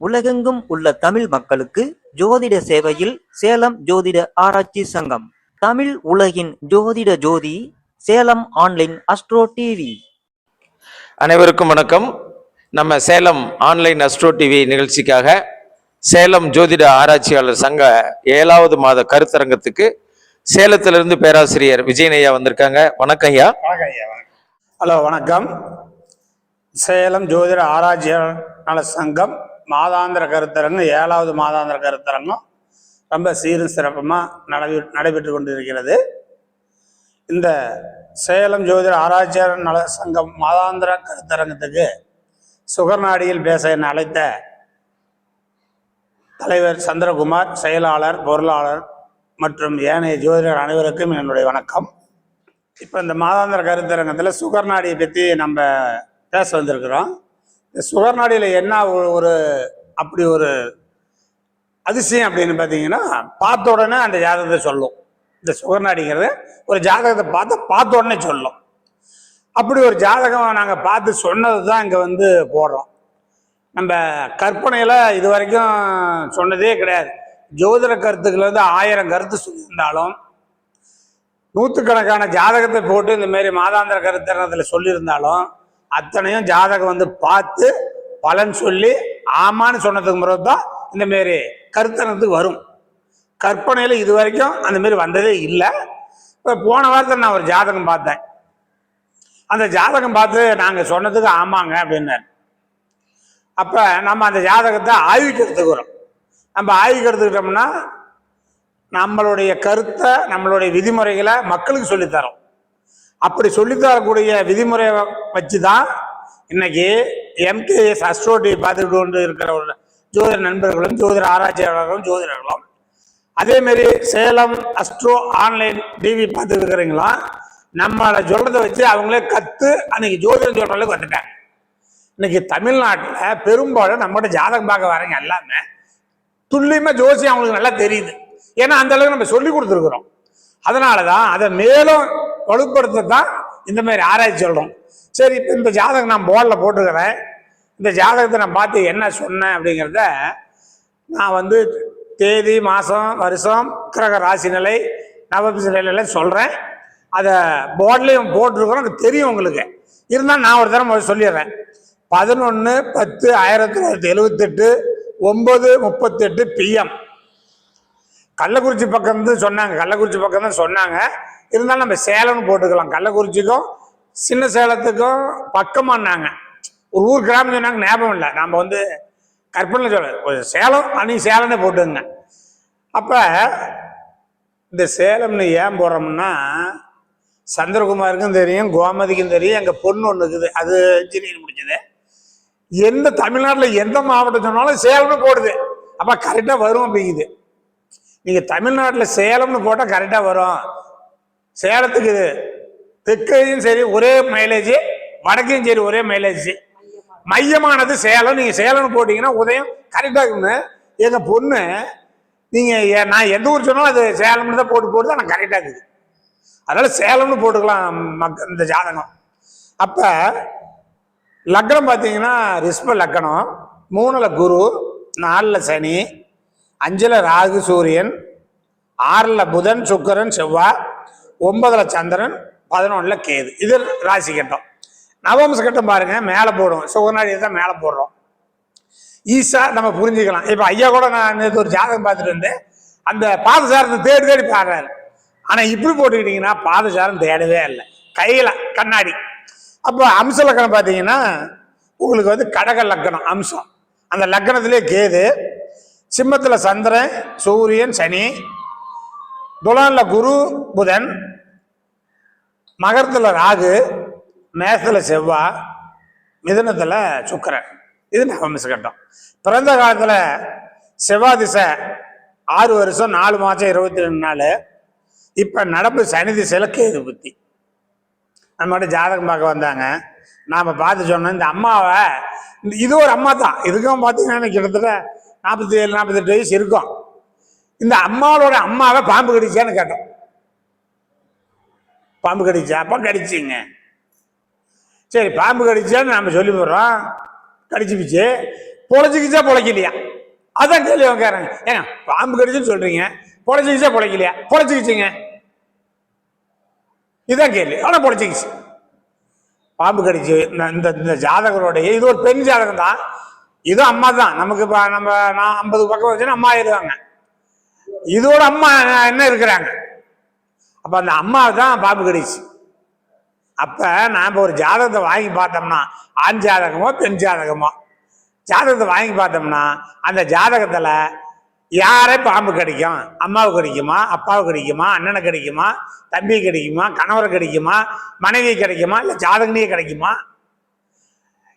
உலகெங்கும் உள்ள தமிழ் மக்களுக்கு ஜோதிட சேவையில் சேலம் ஜோதிட ஆராய்ச்சி சங்கம். தமிழ் உலகின் ஜோதிட ஜோதி சேலம் ஆன்லைன் அஸ்ட்ரோ டிவி. அனைவருக்கும் வணக்கம். நம்ம சேலம் ஆன்லைன் அஸ்ட்ரோ டிவி நிகழ்ச்சிக்காக சேலம் ஜோதிட ஆராய்ச்சியாளர் சங்க 7வது மாத கருத்தரங்கத்துக்கு சேலத்திலிருந்து பேராசிரியர் விஜயனையா வந்திருக்காங்க. வணக்கம் ஐயா. ஹலோ, வணக்கம். சேலம் ஜோதிட ஆராய்ச்சியாளர் சங்கம் மாதாந்திர கருத்தரங்கம் 7வது மாதாந்திர கருத்தரங்கம் ரொம்ப சீரும் சிறப்புமாக நடைபெற்று கொண்டிருக்கிறது. இந்த சேலம் ஜோதிட ஆராய்ச்சியாளர் நல சங்கம் மாதாந்திர கருத்தரங்கத்துக்கு சுகர்நாடியில் பேச என்னை அழைத்த தலைவர் சந்திரகுமார், செயலாளர், பொருளாளர் மற்றும் ஏனைய ஜோதிடர் அனைவருக்கும் என்னுடைய வணக்கம். இப்போ இந்த மாதாந்திர கருத்தரங்கத்தில் சுகர்நாடியை பற்றி நம்ம பேச வந்திருக்கிறோம். இந்த சுகர்நாடியில் என்ன அப்படி ஒரு அதிசயம் அப்படின்னு பார்த்தீங்கன்னா, பார்த்த உடனே அந்த ஜாதகத்தை சொல்லும். இந்த சுகர்நாடிங்கிறது ஒரு ஜாதகத்தை பார்த்த உடனே சொல்லும். அப்படி ஒரு ஜாதகம் நாங்கள் பார்த்து சொன்னது தான் இங்கே போடுறோம். நம்ம கற்பனையில் இது வரைக்கும் சொன்னதே கிடையாது. ஜோதிட கருத்துக்கள் 1000 கருத்து சொல்லியிருந்தாலும், நூற்றுக்கணக்கான ஜாதகத்தை போட்டு இந்தமாரி மாதாந்திர கருத்தரங்கத்தில் சொல்லியிருந்தாலும், அத்தனையும் ஜாதகம் பார்த்து பலன் சொல்லி ஆமான்னு சொன்னதுக்கு பிறகு தான் இந்தமாரி கருத்தரங்கத்துக்கு வரும். கற்பனையில் இது வரைக்கும் அந்தமாரி வந்ததே இல்லை. இப்போ போன வாரத்தில் நான் ஒரு ஜாதகம் பார்த்தேன். அந்த ஜாதகம் பார்த்து நாங்கள் சொன்னதுக்கு ஆமாங்க அப்படின்னாரு. அப்போ நம்ம அந்த ஜாதகத்தை ஆய்வுக்கு எடுத்துக்கிறோம். நம்ம ஆய்வுக்கு எடுத்துக்கிட்டோம்னா நம்மளுடைய கருத்தை, நம்மளுடைய விதிமுறைகளை மக்களுக்கு சொல்லித்தரோம். அப்படி சொல்லித்தரக்கூடிய விதிமுறையை வச்சு தான் இன்னைக்கு எம்கேஎஸ் அஸ்ட்ரோ டிவி பார்த்துக்கிட்டு கொண்டு இருக்கிற ஒரு ஜோதிட நண்பர்களும் ஜோதிட ஆராய்ச்சியாளர்களும் ஜோதிடர்களும், அதேமாரி சேலம் அஸ்ட்ரோ ஆன்லைன் டிவி பார்த்துட்டு இருக்கிறீங்களா, நம்மளை சொல்றதை வச்சு அவங்களே கற்று அன்னைக்கு ஜோதிடம் சொல்றதுக்கு வந்துட்டாங்க. இன்னைக்கு தமிழ்நாட்டில் பெரும்பாலும் நம்மகிட்ட ஜாதகம் பார்க்க வரவங்க எல்லாமே துல்லியமாக ஜோசியம் அவங்களுக்கு நல்லா தெரியுது. ஏன்னா அந்த அளவுக்கு நம்ம சொல்லி கொடுத்துருக்குறோம். அதனால தான் அதை மேலும் வலுப்படுத்த தான் இந்த மாதிரி ஆராய்ச்சி சொல்கிறோம். சரி, இப்போ இந்த ஜாதகம் நான் போர்டில் போட்டுக்கிறேன். இந்த ஜாதகத்தை நான் பார்த்து என்ன சொன்னேன் அப்படிங்கிறத நான் தேதி, மாதம், வருஷம், கிரக ராசி நிலை, நவபிச நிலையெல்லாம் சொல்கிறேன். அதை போர்ட்லேயும் போட்டிருக்கிறோம், அது தெரியும் உங்களுக்கு. இருந்தால் நான் ஒரு தடவை சொல்லிடுறேன். 11/10/1978 9:38 PM கள்ளக்குறிச்சி பக்கம் சொன்னாங்க. கள்ளக்குறிச்சி பக்கம் தான் சொன்னாங்க. இருந்தாலும் நம்ம சேலம்னு போட்டுக்கலாம். கள்ளக்குறிச்சிக்கும் சின்ன சேலத்துக்கும் பக்கமானாங்க. ஒரு ஊர் கிராமம் சொன்னாங்க, ஞாபகம் இல்லை. நம்ம கற்பனை சொல்ல சேலம் சேலம்னே போட்டுங்க. அப்போ இந்த சேலம்னு ஏன் போடுறோம்னா, சந்திரகுமாருக்கும் தெரியும், கோமதிக்கும் தெரியும். எங்கள் பொண்ணு ஒன்று இருக்குது, அது இன்ஜினியரிங் முடிச்சது. எந்த தமிழ்நாட்டில் எந்த மாவட்டம் சொன்னாலும் சேலம்னு போடுது. அப்போ கரெக்டாக வரும் அப்படிங்குது. நீங்கள் தமிழ்நாட்டில் சேலம்னு போட்டால் கரெக்டாக வரும். சேலத்துக்கு தெற்கையும் சரி ஒரே மைலேஜ், வடக்கையும் சரி ஒரே மைலேஜ். மையமானது சேலம். நீங்கள் சேலம்னு போட்டிங்கன்னா உதயம் கரெக்டாக இருக்குங்க. எங்கள் பொண்ணு நீங்கள் நான் எந்த ஊர் சொன்னாலும் அது சேலம்னு தான் போட்டு தான் நான் கரெக்டாக இருக்குது. அதனால் சேலம்னு போட்டுக்கலாம் இந்த ஜாதகம். அப்போ லக்னம் பார்த்தீங்கன்னா ரிஷப லக்னம், 3ல் குரு, 4ல் சனி, 5ல் ராகு சூரியன், 6ல் புதன் சுக்கிரன் செவ்வாய், 9ல் சந்திரன், 11ல் கேது. இது ராசி கட்டம். நவம்ச கட்டம் பாருங்க, மேலே போடுவோம். சுகநாடி தான் மேலே போடுறோம். ஈஸா நம்ம புரிஞ்சுக்கலாம். இப்போ ஐயா கூட நான் நேற்று ஒரு ஜாதகம் பார்த்துட்டு இருந்தேன். அந்த பாதசாரத்தை தேடி தேடி பாடுறாரு. ஆனால் இப்படி போட்டுக்கிட்டீங்கன்னா பாதசாரம் தேடவே இல்லை, கையில் கண்ணாடி. அப்போ அம்ச லக்கணம் பார்த்தீங்கன்னா உங்களுக்கு கடக லக்கணம் அம்சம். அந்த லக்கணத்திலே கேது, சிம்மத்தில் சந்திரன், சூரியன், சனி, துலானில் குரு புதன், மகரத்தில் ராகு, மேசத்தில் செவ்வாய், மிதுனத்தில் சுக்கிரன். இது நவம்ச கட்டம். பிறந்த காலத்தில் செவ்வாய் திசை 6 வருஷம் 4 மாதம் 22 நாள். இப்போ நடப்பு சனி திசையில் கேது புத்தி. நம்மகிட்ட ஜாதகம் பார்க்க வந்தாங்க. நாம் பார்த்து சொன்னோம், இந்த அம்மாவை, இது ஒரு அம்மா தான். இதுக்கும் பார்த்தீங்கன்னா கிட்டத்தட்ட 47 48 வயசு இருக்கும். இந்த அம்மாவோட அம்மாவை பாம்பு கடிச்சான்னு கேட்டோம். பாம்பு கடிச்சா? அப்போ கடிச்சிங்க. சரி, பாம்பு கடிச்சான்னு நம்ம சொல்லி போடுறோம். கடிச்சு பிச்சு பொழைச்சிக்கிச்சா பொழைக்கலையா? அதான் கேள்வி கேட்கறாங்க. ஏங்க பாம்பு கடிச்சுன்னு சொல்றீங்க, பொழைச்சிக்கிச்சா பொழைக்கலையா? பொழைச்சிக்கிச்சுங்க, இதுதான் கேள்வி. ஆனா பொழைச்சிக்கிச்சு. பாம்பு கடிச்சு இந்த ஜாதகருடைய இது ஒரு பெண் ஜாதகம் தான். இதுவும் அம்மா தான். நமக்கு நான் 50 பக்கம் வச்சுன்னா அம்மா ஆயிடுவாங்க. இதோட அம்மா என்ன இருக்கிறாங்க. அப்ப அந்த அம்மா தான் பாம்பு கடிச்சு. அப்ப நாம ஒரு ஜாதகத்தை வாங்கி பார்த்தோம்னா, ஆண் ஜாதகமோ பெண் ஜாதகமோ ஜாதகத்தை வாங்கி பார்த்தோம்னா, அந்த ஜாதகத்துல யாரை பாம்பு கடிக்கும்? அம்மாவுக்கு கடிக்குமா, அப்பாவுக்கு கடிக்குமா, அண்ணனை கடிக்குமா, தம்பி கிடைக்குமா, கணவரை கிடைக்குமா, மனைவி கிடைக்குமா, இல்ல ஜாதகனையே கிடைக்குமா?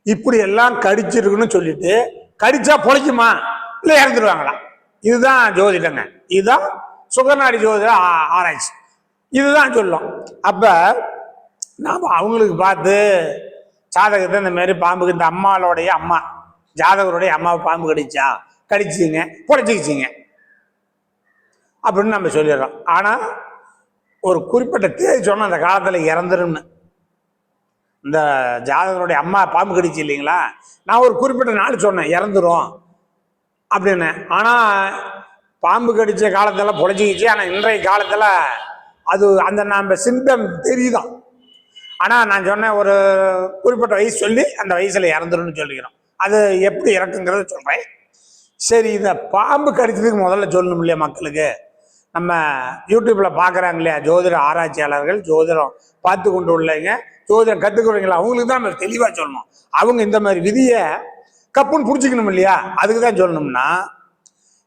இப்படி எல்லாம் கடிச்சிருக்குன்னு சொல்லிட்டு கடிச்சா பொழைக்குமா இல்ல இறந்துடுவாங்களா? இதுதான் ஜோதிடங்க. இதுதான் சுகநாடி ஜோதிட ஆராய்ச்சி. இதுதான் சொல்லும். அப்ப நாம அவங்களுக்கு பார்த்து ஜாதகத்தை இந்த மாதிரி பாம்புக்கு, இந்த அம்மாவோடைய அம்மா ஜாதகருடைய அம்மாவை பாம்பு கடிச்சிங்க பொழைச்சிக்கிச்சிங்க அப்படின்னு நம்ம சொல்லிடுறோம். ஆனா ஒரு குறிப்பிட்ட தேதி சொன்ன அந்த காலத்துல இறந்துருன்னு. இந்த ஜாதகருடைய அம்மா பாம்பு கடிச்சு இல்லைங்களா, நான் ஒரு குறிப்பிட்ட நாள் சொன்னேன் இறந்துரும் அப்படின்னு. ஆனா பாம்பு கடிச்ச காலத்துல பொழைச்சிக்கிச்சு. ஆனா இன்றைய காலத்துல அது அந்த நம்ம சிம்டம் தெரியுதான். ஆனா நான் சொன்னேன் ஒரு குறிப்பிட்ட வயசு சொல்லி அந்த வயசுல இறந்துருன்னு சொல்லிக்கிறோம். அது எப்படி இறக்குங்கிறத சொல்றேன். சரி, இந்த பாம்பு கடிச்சதுக்கு முதல்ல சொல்லணும் இல்லையா மக்களுக்கு? நம்ம யூடியூப்ல பாக்குறாங்க இல்லையா ஜோதிட ஆராய்ச்சியாளர்கள், ஜோதிடம் பார்த்து கொண்டு உள்ளவங்க, ஜோதிடம் கத்துக்கிறீங்களா, அவங்களுக்கு தான் நம்ம தெளிவா சொல்லணும். அவங்க இந்த மாதிரி விதியை கப்புன்னு புடிச்சுக்கணும் இல்லையா? அதுக்கு தான் சொல்லணும்னா,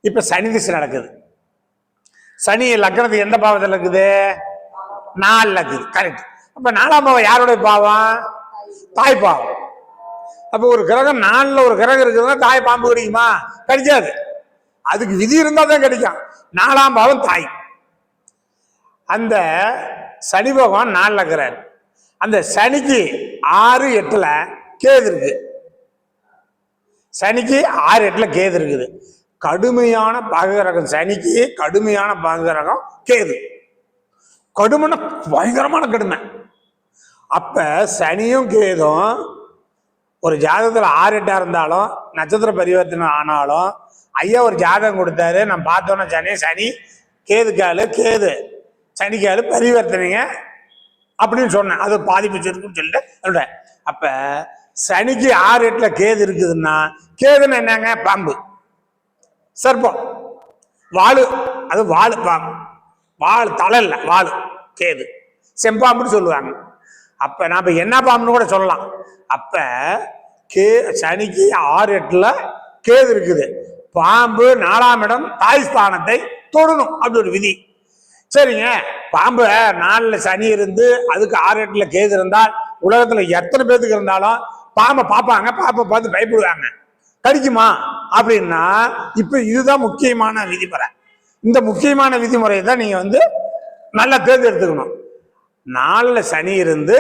இப்ப சனி திசை நடக்குது. சனி லக்னத்துக்கு எந்த பாவத்தில் இருக்குது? 4 இருக்குது. கரெக்ட். அப்ப 4ஆம் பாவம் யாருடைய பாவம்? தாய் பாவம். அப்ப ஒரு கிரகம் 4ல ஒரு கிரகம் இருக்குதுன்னா தாய் பாம்பு கடிக்குமா? கடிக்காது. அதுக்கு விதி இருந்தா தான் கிடைக்கும். 4ஆம் பாவம் தாய். அந்த சனி பகவான் 4ல இருக்கிறார். அந்த சனிக்கு 6, 8ல கேது இருக்கு. சனிக்கு 6, 8ல கேது இருக்குது. கடுமையான பாககிரகம் சனிக்கு, கடுமையான பாககிரகம் கேது. கடுமையான பயங்கரமான கடுமை. அப்ப சனியும் கேதும் ஒரு ஜாதகத்துல 6, 8 இருந்தாலும், நட்சத்திர பரிவர்த்தனை ஆனாலும், ஐயா ஒரு ஜாதகம் கொடுத்தாரு, நான் பார்த்தோன்னா சனி கேதுக்காலு, கேது சனிக்காலு பரிவர்த்தனைங்க அப்படின்னு சொன்னேன். அது பாதிப்பு இருக்குன்னு சொல்லிட்டு சொல்றேன். அப்ப சனிக்கு 6, 8ல கேது இருக்குதுன்னா, கேதுன்னு என்னங்க? பாம்பு, சர்ப்பம், வாழு. அது வாழு பாம்பு. வாழு தலை இல்லை, வாழு கேது, செம்பாம்புன்னு சொல்லுவாங்க. அப்ப நாம என்ன பாம்புன்னு கூட சொல்லலாம். அப்ப சனிக்கு 6, 8ல கேது இருக்குது. பாம்பு 4ஆம் இடம் தாய் ஸ்தானத்தை தொடணும், அப்படி ஒரு விதி. சரிங்க, பாம்பு 4ல சனி இருந்து அதுக்கு 6, 8ல கேது இருந்தால் உலகத்துல எத்தனை பேருக்கு இருந்தாலும் பாம்பை பார்ப்பாங்க, பாம்பை பார்த்து பயப்படுவாங்க. கடிக்குமா அப்படின்னா, இப்ப இதுதான் முக்கியமான விதிமுறை. இந்த முக்கியமான விதிமுறையை தான் நீங்க நல்லா தேர்ந்தெடுத்துக்கணும். 4ல சனி இருந்து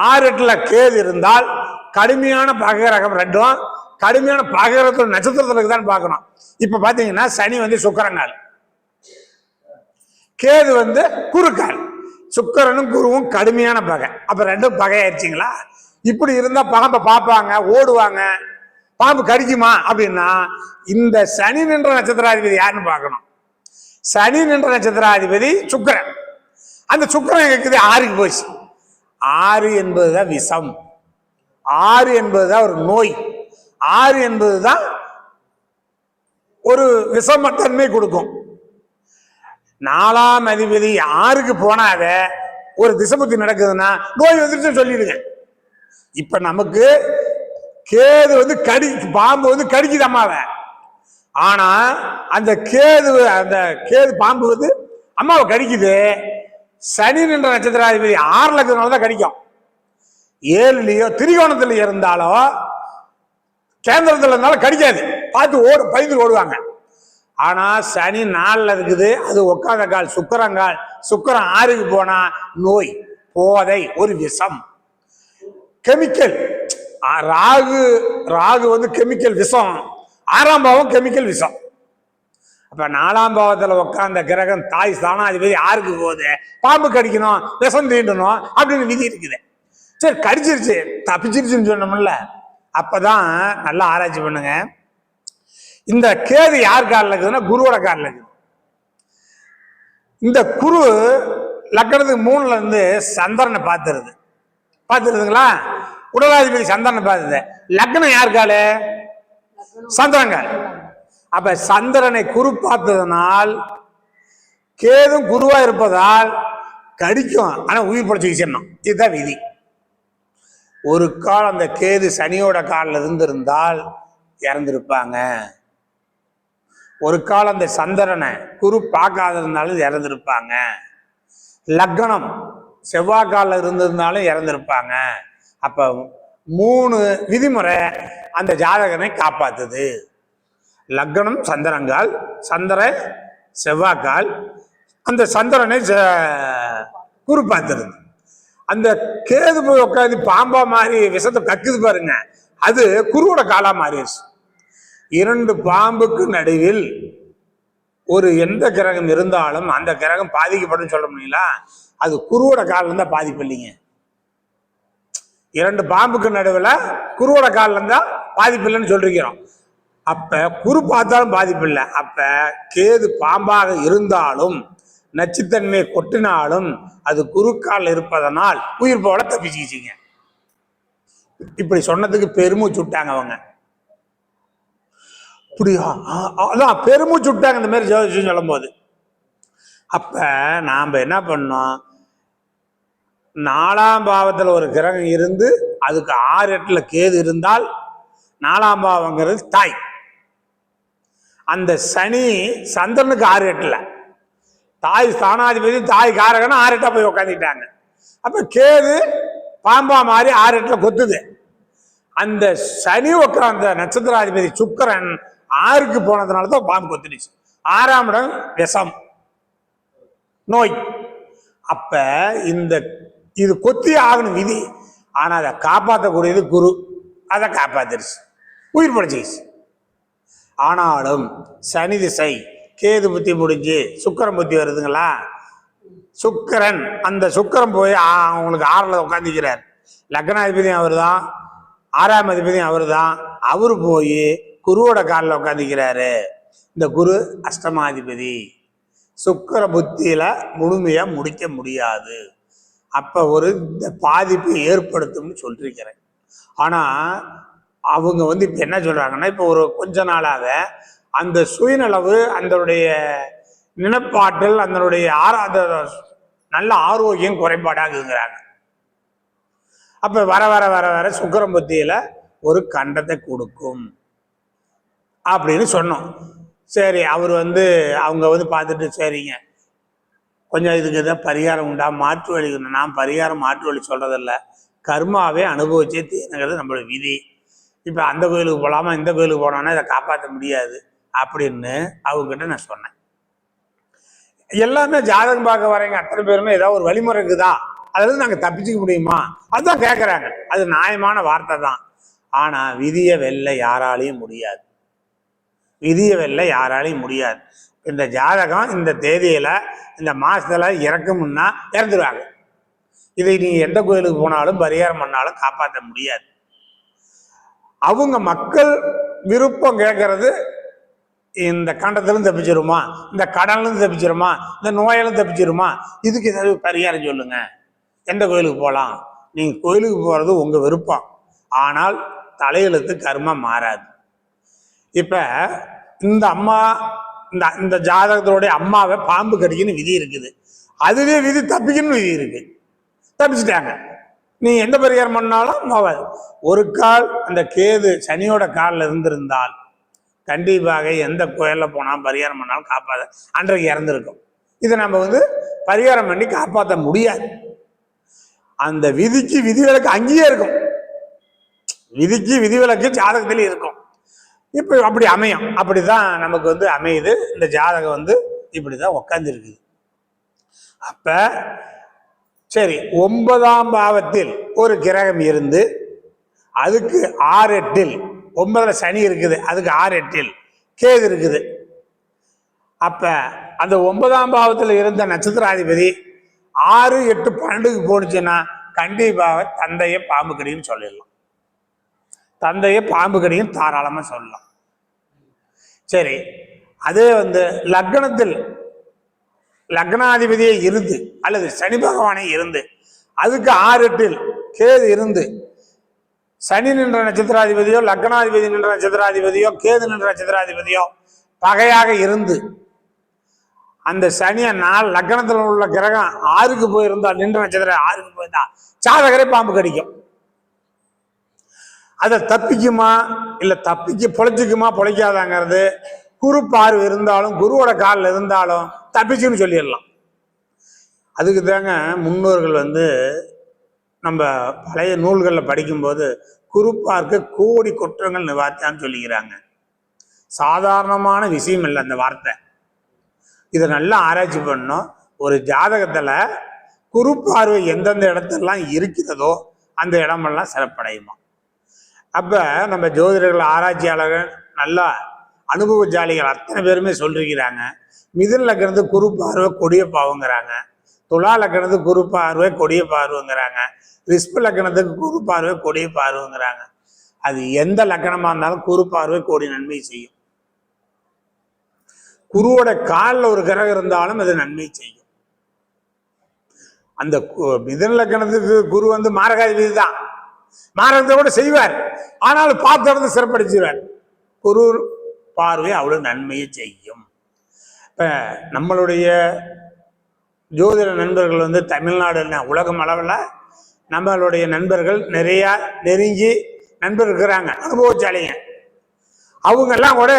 6, 8ல கேது இருந்தால் கடுமையான பாககிரகம் ரெண்டும் கடுமையான பாககிரகத்தோட நட்சத்திரத்துக்கு தான் பார்க்கணும். இப்ப பாத்தீங்கன்னா சனி சுக்கிரங்கால், கேது குருக்கால். சுக்கிரனும் குருவும் கடுமையான பகை. அப்ப ரெண்டும் பகையாயிருச்சிங்களா? இப்படி இருந்தா பாம்பை பார்ப்பாங்க, ஓடுவாங்க. பாம்பு கடிக்குமா அப்படின்னா, இந்த சனி நின்ற நட்சத்திராதிபதி யாருன்னு பார்க்கணும். சனி நின்ற நட்சத்திராதிபதி சுக்கிரன். அந்த சுக்கிரன் இருக்குது 6க்கு போச்சு. 6 என்பதுதான் விஷம். 6 என்பதுதான் ஒரு நோய். 6 என்பதுதான் ஒரு விஷமத்தன்மை கொடுக்கும். 4ஆம் அதிபதி 6க்கு போனாத ஒரு திசைபுத்தி நடக்குதுன்னா நோய் வந்துருச்சு சொல்லிடுங்க. இப்ப நமக்கு கேது பாம்பு கடிக்குது அம்மாவை. ஆனா அந்த கேது பாம்பு அம்மாவை கடிக்குது. சனி நின்ற நட்சத்திராதிபதி 6ல இருக்கிறதுனாலதான் கடிக்கும். 7லயோ திரிகோணத்துல இருந்தாலோ கேந்திரத்துல இருந்தாலும் கடிக்காது. பார்த்து பயந்து ஓடுவாங்க. ஆனா சனி 4ல இருக்குது, அது உட்காந்த கால் சுக்கிரங்கால். சுக்கிரன் 6க்கு போனா நோய், போதை, ஒரு விஷம், கெமிக்கல். ராகு கெமிக்கல் விஷம். 6ஆம் பாவம் கெமிக்கல் விஷம். அப்ப 4ஆம் பாவத்துல உட்கார்ந்த கிரகம் தாய் ஸ்தானாதிபதி 6க்கு போகுது. பாம்பு கடிக்கணும், விஷம் தீண்டணும் அப்படின்னு விதி இருக்குது. சரி, கடிச்சிருச்சு, தப்பிச்சிருச்சுன்னு சொன்னோம்ல, அப்பதான் நல்லா ஆராய்ச்சி பண்ணுங்க. இந்த கேது யார் காலில் இருக்குதுன்னா குருவோட காலில் இருக்குது. இந்த குரு லக்கணத்துக்கு 3ல இருந்து சந்திரனை பார்த்துருதுங்களா? உடலாதிபதி சந்திரனை பார்த்தது. லக்னம் யார் காலு? சந்திரன் கால். அப்ப சந்திரனை குரு பார்த்ததுனால் கேதும் குருவா இருப்பதால் கடிக்கும், ஆனா உயிர் பட சிகிச்சைணும். இதுதான் விதி. ஒரு கால் அந்த கேது சனியோட காலில் இருந்திருந்தால் இறந்திருப்பாங்க. ஒரு கால் அந்த சந்திரனை குரு பார்க்காதிருந்தாலும் இறந்திருப்பாங்க. லக்னம் செவ்வாய் காலில் இருந்திருந்தாலும் இறந்திருப்பாங்க. அப்ப 3 விதிமுறை அந்த ஜாதகனை காப்பாத்துது. லக்னம் சந்திரங்கால், சந்திரன் செவ்வாய்க்கால், அந்த சந்திரனை குரு பார்த்துருது. அந்த கேது போய் உட்காந்து பாம்பா மாதிரி விஷத்தை கக்குது பாருங்க, அது குருவோட காலா மாறிடுச்சு. 2 பாம்புக்கு நடுவில் ஒரு எந்த கிரகம் இருந்தாலும் அந்த கிரகம் பாதிக்கப்படும் சொல்ல முடியல. அது குருவோட காலில் இருந்தா பாதிப்பு இல்லைங்க. 2 பாம்புக்கு நடுவில் குருவோட காலில் இருந்தா பாதிப்பு இல்லைன்னு சொல்லிருக்கிறோம். அப்ப குரு பார்த்தாலும் பாதிப்பு இல்லை. அப்ப கேது பாம்பாக இருந்தாலும் நச்சுத்தன்மையை கொட்டினாலும் அது குருக்கால் இருப்பதனால் உயிர் போல தப்பிச்சுக்கிச்சிங்க. இப்படி சொன்னதுக்கு பெருமூச்சு விட்டாங்க அவங்க. அப்படியா? அதான் பெருமூச்சு விட்டாங்க இந்த மாதிரி ஜோதிஷம் சொல்லும் போது. அப்ப நாம என்ன பண்ணோம், 4ஆம் பாவத்தில் ஒரு கிரகம் இருந்து அதுக்கு 6, 8ல கேது இருந்தால் 4ஆம் பாவங்கிறது தாய். அந்த சனி சந்திரனுக்கு 6, 8ல தாய் ஸ்தானாதிபதி தாய் காரகன்னு 6, 8 போய் உட்காந்துட்டாங்க. அப்ப கேது பாம்பா மாதிரி 6, 8ல கொத்துது. அந்த சனி உட்கார்ந்த நட்சத்திராதிபதி சுக்கிரன் 6க்கு போனதுனாலதான் பாம்பு கொத்துடுச்சு. 6ஆம் இடம் விஷம், நோய். அப்ப இது கொத்தி ஆகணும் விதி. ஆனா அதை காப்பாற்றக்கூடியது குரு. அதை காப்பாத்திருச்சு, உயிர் படைச்சிச்சு. ஆனாலும் சனி திசை கேது புத்தி முடிஞ்சு சுக்கிரன் புத்தி வருதுங்களா? சுக்கிரன், அந்த சுக்கிரன் போய் அவங்களுக்கு 6ல் உட்காந்துக்கிறார். லக்னாதிபதியும் அவர் தான், 6ஆம் அதிபதியும் அவர் தான். அவரு போய் குருவோட காலில் உட்காந்துக்கிறாரு. இந்த குரு அஷ்டமாதிபதி. சுக்கிர புத்தியில முழுமையா முடிக்க முடியாது. அப்ப ஒரு இந்த பாதிப்பு ஏற்படுத்தும்னு சொல்லிருக்கிறேன். ஆனா அவங்க இப்ப என்ன சொல்றாங்கன்னா, இப்ப ஒரு கொஞ்ச நாளாக அந்த சுயநலவு, அதனுடைய நினைப்பாற்றல், அதனுடைய நல்ல ஆரோக்கியம் குறைபாடாகுங்கிறாங்க. அப்ப வர வர வர வர சுக்கிரம் புத்தியில ஒரு கண்டத்தை கொடுக்கும் அப்படின்னு சொன்னோம். சரி, அவர் அவங்க பார்த்துட்டு, சரிங்க கொஞ்சம் இதுக்கு எதாவது பரிகாரம் உண்டா, மாற்று வழி? நான் பரிகாரம் மாற்று வழி சொல்றதில்ல, கர்மாவே அனுபவிச்சே தீர்ங்கிறது நம்மளோட விதி. இப்போ அந்த கோயிலுக்கு போகலாமா, இந்த கோயிலுக்கு போனோன்னா இதை காப்பாற்ற முடியாது அப்படின்னு அவங்ககிட்ட நான் சொன்னேன். எல்லாமே ஜாதகம் பார்க்க வரீங்க அத்தனை பேருமே ஏதாவது ஒரு வழிமுறை இருக்குதா, அதுல நாங்கள் தப்பிச்சுக்க முடியுமா, அதுதான் கேட்குறாங்க. அது நியாயமான வார்த்தை தான். ஆனால் விதியை வெல்ல யாராலையும் முடியாது. விதியை வெல்ல யாராலையும் முடியாது. இந்த ஜாதகம் இந்த தேதியில இந்த மாசத்துல இறக்கும்னா இறந்துருவாங்க. இதை நீங்க எந்த கோயிலுக்கு போனாலும் பரிகாரம் பண்ணாலும் காப்பாற்ற முடியாது. அவங்க மக்கள் விருப்பம் கேட்கறது, இந்த கண்டத்திலும் தப்பிச்சிருமா, இந்த கடலும் தப்பிச்சிருமா, இந்த நோயாலும் தப்பிச்சிருமா, இதுக்கு ஏதாவது பரிகாரம் சொல்லுங்க, எந்த கோயிலுக்கு போகலாம். நீங்க கோயிலுக்கு போறது உங்க விருப்பம், ஆனால் தலையெழுத்து கர்மம் மாறாது. இப்ப இந்த அம்மா இந்த ஜாதகத்தோடைய அம்மாவை பாம்பு கடிக்குன்னு விதி இருக்குது, அதுவே விதி தப்பிக்கணும்னு விதி இருக்கு. தப்பிச்சுட்டாங்க. நீ எந்த பரிகாரம் பண்ணாலும் போவாது. ஒரு கால் அந்த கேது சனியோட காலில் இருந்திருந்தால் கண்டிப்பாக எந்த கோயிலில் போனாலும் பரிகாரம் பண்ணாலும் காப்பாற்ற அன்றைக்கு இறந்துருக்கும். இதை நம்ம பரிகாரம் பண்ணி காப்பாற்ற முடியாது. அந்த விதிக்கு விதிவிலக்கு அங்கேயே இருக்கும். விதிக்கு விதிவிலக்கு ஜாதகத்திலே இருக்கும். இப்போ அப்படி அமையும். அப்படிதான் நமக்கு அமையுது. இந்த ஜாதகம் இப்படிதான் உட்கார்ந்துருக்குது. அப்ப சரி, 9ஆம் பாவத்தில் ஒரு கிரகம் இருந்து அதுக்கு 6, 8ல் 9ல சனி இருக்குது, அதுக்கு 6, 8ல் கேது இருக்குது. அப்ப அந்த 9ஆம் பாவத்தில் இருந்த நட்சத்திராதிபதி 6, 8, 12க்கு போனுச்சுன்னா கண்டிப்பாக தந்தையை பாம்பு கடின்னு சொல்லிடலாம். தந்தையை பாம்பு கடியும் தாராளமா சொல்லலாம். சரி, அதே வந்து லக்னத்தில் லக்னாதிபதியே இருந்து அல்லது சனி பகவானே இருந்து அதுக்கு 6-8 கேது இருந்து சனி நின்ற நட்சத்திராதிபதியோ லக்னாதிபதி நின்ற நட்சத்திராதிபதியோ கேது நின்ற நட்சத்திராதிபதியோ பகையாக இருந்து அந்த சனிய நாள் லக்னத்தில் உள்ள கிரகம் 6க்கு போயிருந்தா நின்ற நட்சத்திரம் 6க்கு போயிருந்தா சாதகரை பாம்பு கடிக்கும். அதை தப்பிக்குமா இல்ல பொழைச்சிக்குமா பொழைக்காதாங்கிறது குரு பார்வை இருந்தாலும் குருவோட காலில் இருந்தாலும் தப்பிச்சுன்னு சொல்லிடலாம். அதுக்கு தாங்க முன்னோர்கள் வந்து நம்ம பழைய நூல்களில் படிக்கும்போது குரு பார்க்க கோடி குற்றங்கள் நிவார்த்தான்னு சொல்லிக்கிறாங்க. சாதாரணமான விஷயம் இல்லை அந்த வார்த்தை. இதை நல்லா ஆராய்ச்சி பண்ணோம். ஒரு ஜாதகத்துல குரு பார்வை எந்தெந்த இடத்தெல்லாம் இருக்கிறதோ அந்த இடமெல்லாம் சிறப்படையுமா. அப்ப நம்ம ஜோதிடர்கள் ஆராய்ச்சியாளர்கள் நல்லா அனுபவஜாலிகள் அத்தனை பேருமே சொல்லிருக்கிறாங்க. மிதுன லக்னத்துக்கு குரு பார்வை கொடிய பாவங்கிறாங்க, துலா லக்னத்துக்கு குரு பார்வை கொடிய பார்வைங்கிறாங்க, ரிஷப லக்னத்துக்கு குரு பார்வை கொடிய பார்வைங்கிறாங்க. அது எந்த லக்னமா இருந்தாலும் குரு பார்வை கோடி நன்மை செய்யும். குருவோட காலில் ஒரு கிரகம் இருந்தாலும் அது நன்மை செய்யும். அந்த மிதுன லக்னத்துக்கு குரு வந்து மாரகாதிபதி தான், மாரகத்தை கூட செய்வார், ஆனாலும் பார்த்த இடத்துல சிறப்படிச்சுவார். குரு பார்வை அவ்வளவு நன்மையை செய்யும். இப்ப நம்மளுடைய ஜோதிட நண்பர்கள் வந்து தமிழ்நாடு உலகம் அளவில் நம்மளுடைய நண்பர்கள் நிறைய நெருங்கி நண்பர் இருக்கிறாங்க, அனுபவச்சாலிங்க. அவங்கெல்லாம் கூட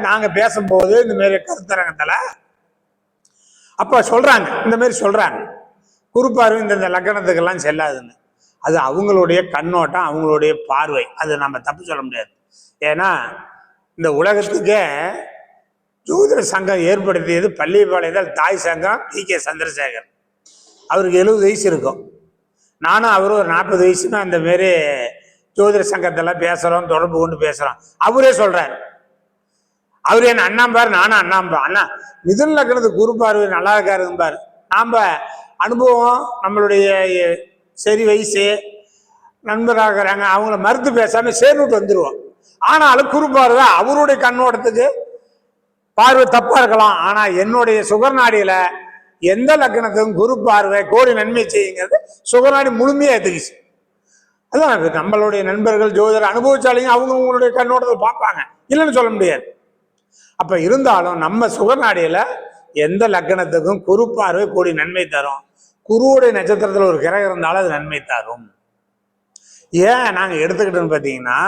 நாங்க பேசும்போது இந்த மாதிரி கருத்தரங்கத்துல அப்ப சொல்றாங்க, இந்த மாதிரி சொல்றாங்க குரு பார்வை இந்த லக்னத்துக்கெல்லாம் செல்லாதுன்னு. அது அவங்களுடைய கண்ணோட்டம், அவங்களுடைய பார்வை, அது நம்ம தப்பு சொல்ல முடியாது. ஏன்னா இந்த உலகத்துக்கே ஜோதிட சங்கம் ஏற்படுத்தியது பள்ளிப்பாளையத்தில் தாய் சங்கம் P.K. சந்திரசேகர். அவருக்கு 70 வயசு இருக்கும். நானும் அவரும் ஒரு 40 வயசுன்னு அந்த மாரி ஜோதிட சங்கத்தெல்லாம் பேசுறோம், தொடர்பு கொண்டு பேசுறோம். அவரே சொல்றாரு, அவரு என்ன அண்ணாம்பாரு, நானும் அண்ணாம்பா. அண்ணா மிதுன லக்னத்துக்கு குரு பார்வை நல்லா இருக்காரும்பாரு. நாம அனுபவம் நம்மளுடைய சரி வயசு நண்பராக இருக்கிறாங்க, அவங்கள மறுத்து பேசாம சேர்ந்துட்டு வந்துருவோம். ஆனாலும் குரு பார்வை அவருடைய கண்ணோட்டத்துக்கு பார்வை தப்பா இருக்கலாம். ஆனா என்னுடைய சுகர்நாடியில எந்த லக்னத்துக்கும் குரு பார்வை கோடி நன்மை செய்யுங்கிறது சுகர்நாடி முழுமையா ஏத்துக்குச்சு. அதான் நம்மளுடைய நண்பர்கள் ஜோதிடர் அனுபவிச்சாலையும் அவங்களுடைய கண்ணோட்டத்தை பார்ப்பாங்க, இல்லைன்னு சொல்ல முடியாது. அப்ப இருந்தாலும் நம்ம சுகர்நாடியில எந்த லக்னத்துக்கும் குரு பார்வை கோடி நன்மை தரும். குருவுடைய நட்சத்திரத்துல ஒரு கிரகம் இருந்தாலும் அது நன்மை தரும். ஏன் நாங்க எடுத்துக்கிட்டோன்னு பாத்தீங்கன்னா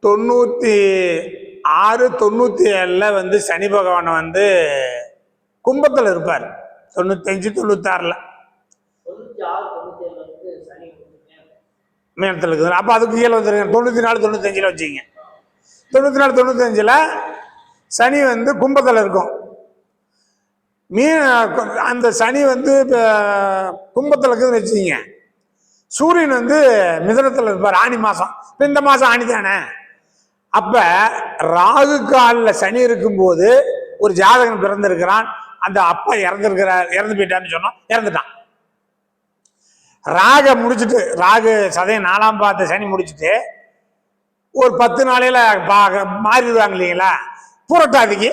96, 97 வந்து சனி பகவான் வந்து கும்பத்துல இருப்பார். 95, 96 மேலத்துல இருக்குது. அப்ப அதுக்கு கீழே வந்துருங்க 94, 95 வச்சுங்க. 94, 95 சனி வந்து கும்பத்துல இருக்கும். அந்த சனி வந்து கும்பத்துல இருக்குதுன்னு வச்சுங்க. சூரியன் வந்து மிதுனத்துல இருப்பார் ஆனி மாசம். இப்ப இந்த மாசம் ஆனி தானே. அப்ப ராகு காலில் சனி இருக்கும்போது ஒரு ஜாதகன் பிறந்திருக்கிறான், அந்த அப்பா இறந்து போயிட்டான்னு சொன்னோம், இறந்துட்டான். ராக முடிச்சுட்டு, ராகு சதயம் 4ஆம் பாவத்தை சனி முடிச்சுட்டு ஒரு 10 நாளையில மாறிடுவாங்க இல்லைங்களா. புரட்டாதிக்கு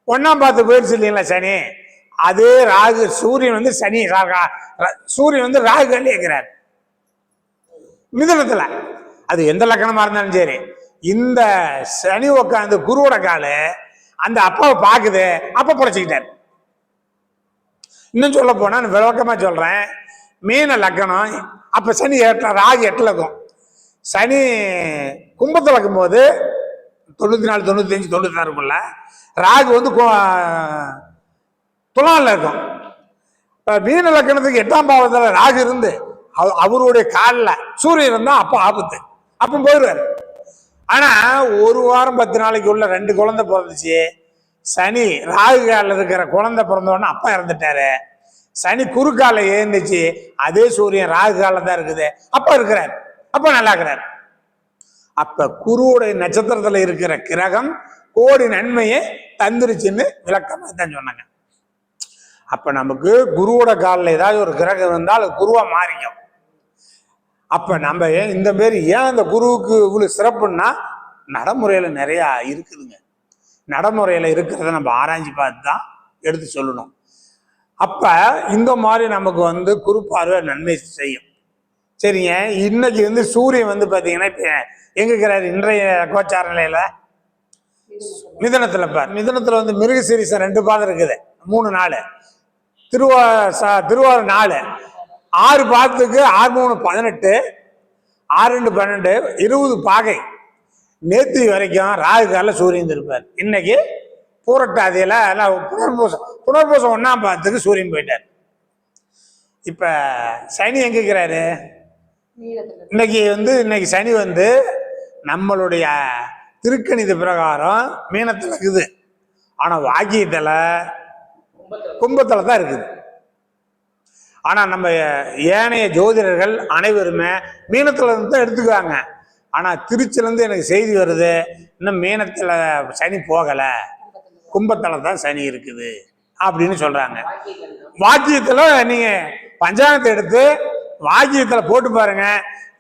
1ஆம் பாவத்து போயிடுச்சு இல்லைங்களா சனி. அதே ராகு சூரியன் வந்து சனி சூரியன் வந்து ராகு காலில் இருக்கிறார் மிதுனத்துல. அது எந்த லக்கணமா இருந்தாலும் சரி, இந்த சனி உட்காந்து குருவோட காலு அந்த அப்பாவை பாக்குது, அப்ப பொழைச்சிக்கிட்டார். இன்னும் சொல்ல போனா விளக்கமா சொல்றேன், மீன லக்கணம் அப்ப சனி ராகு 8 இருக்கும். சனி கும்பத்தில் இருக்கும் போது 94, 95, 96 ராகு வந்து துலான்ல இருக்கும். மீன லக்கணத்துக்கு 8ஆம் பாவத்துல ராகு இருந்து அவருடைய காலில் சூரியன் இருந்தா அப்ப ஆபத்து, அப்ப போயிடுவார். ஆனா 1 வாரம் 10 நாளைக்கு உள்ள 2 குழந்தை பிறந்துச்சு. சனி ராகு காலில் இருக்கிற குழந்தை பிறந்தோடனே அப்பா இறந்துட்டாரு. சனி குறுக்கால ஏந்துச்சு, அதே சூரியன் ராகு காலில் தான் இருக்குது, அப்பா இருக்கிறார், அப்ப நல்லா இருக்கிறார். அப்ப குருவுடைய நட்சத்திரத்துல இருக்கிற கிரகம் கோடி நன்மையை தந்துருச்சுன்னு விளக்கமா தான் சொன்னாங்க. அப்ப நமக்கு குருவோட காலில் ஏதாவது ஒரு கிரகம் இருந்தால் அது குருவா மாறிக்கும். அப்ப நம்ம இந்த மாரி ஏன் இந்த குருவுக்கு இவ்வளவு சிறப்புன்னா நடைமுறையில நிறைய இருக்குதுங்க. நடைமுறையில இருக்கிறத நம்ம ஆராய்ச்சி பார்த்து தான் எடுத்து சொல்லணும். அப்ப இந்த மாதிரி நமக்கு குரு பார்வை நன்மை செய்யும். சரிங்க, இன்னைக்கு சூரியன் பாத்தீங்கன்னா இப்ப எங்க இருக்கிறாரு இன்றைய கோச்சார நிலையில? மிதனத்துல. மிதனத்துல மிருகசீரிசம் 2 பாதம் இருக்குது, 3 நாள் திருவாரூர் 4, 6 பாதத்துக்கு 6 3 18, 6 2 12, 20 பாகை. நேற்று வரைக்கும் ராகு காலில் சூரியன் இருப்பார். இன்னைக்கு பூரட்டாதியில புனர்பூசம் 1ஆம் பாதத்துக்கு சூரியன் போயிட்டார். இப்ப சனி எங்க இருக்கிறாரு? இன்னைக்கு சனி நம்மளுடைய திருக்கணித பிரகாரம் மீனத்துல இருக்குது. ஆனா வாக்கியத்துல கும்பத்துல தான் இருக்குது. ஆனா நம்ம ஏனைய ஜோதிடர்கள் அனைவருமே மீனத்துல இருந்து தான் எடுத்துக்குவாங்க. ஆனா திருச்சில இருந்து எனக்கு செய்தி வருது, இன்னும் மீனத்துல சனி போகல, கும்பத்துல தான் சனி இருக்குது அப்படின்னு சொல்றாங்க. வாக்கியத்துல நீங்க பஞ்சாங்கத்தை எடுத்து வாக்கியத்துல போட்டு பாருங்க,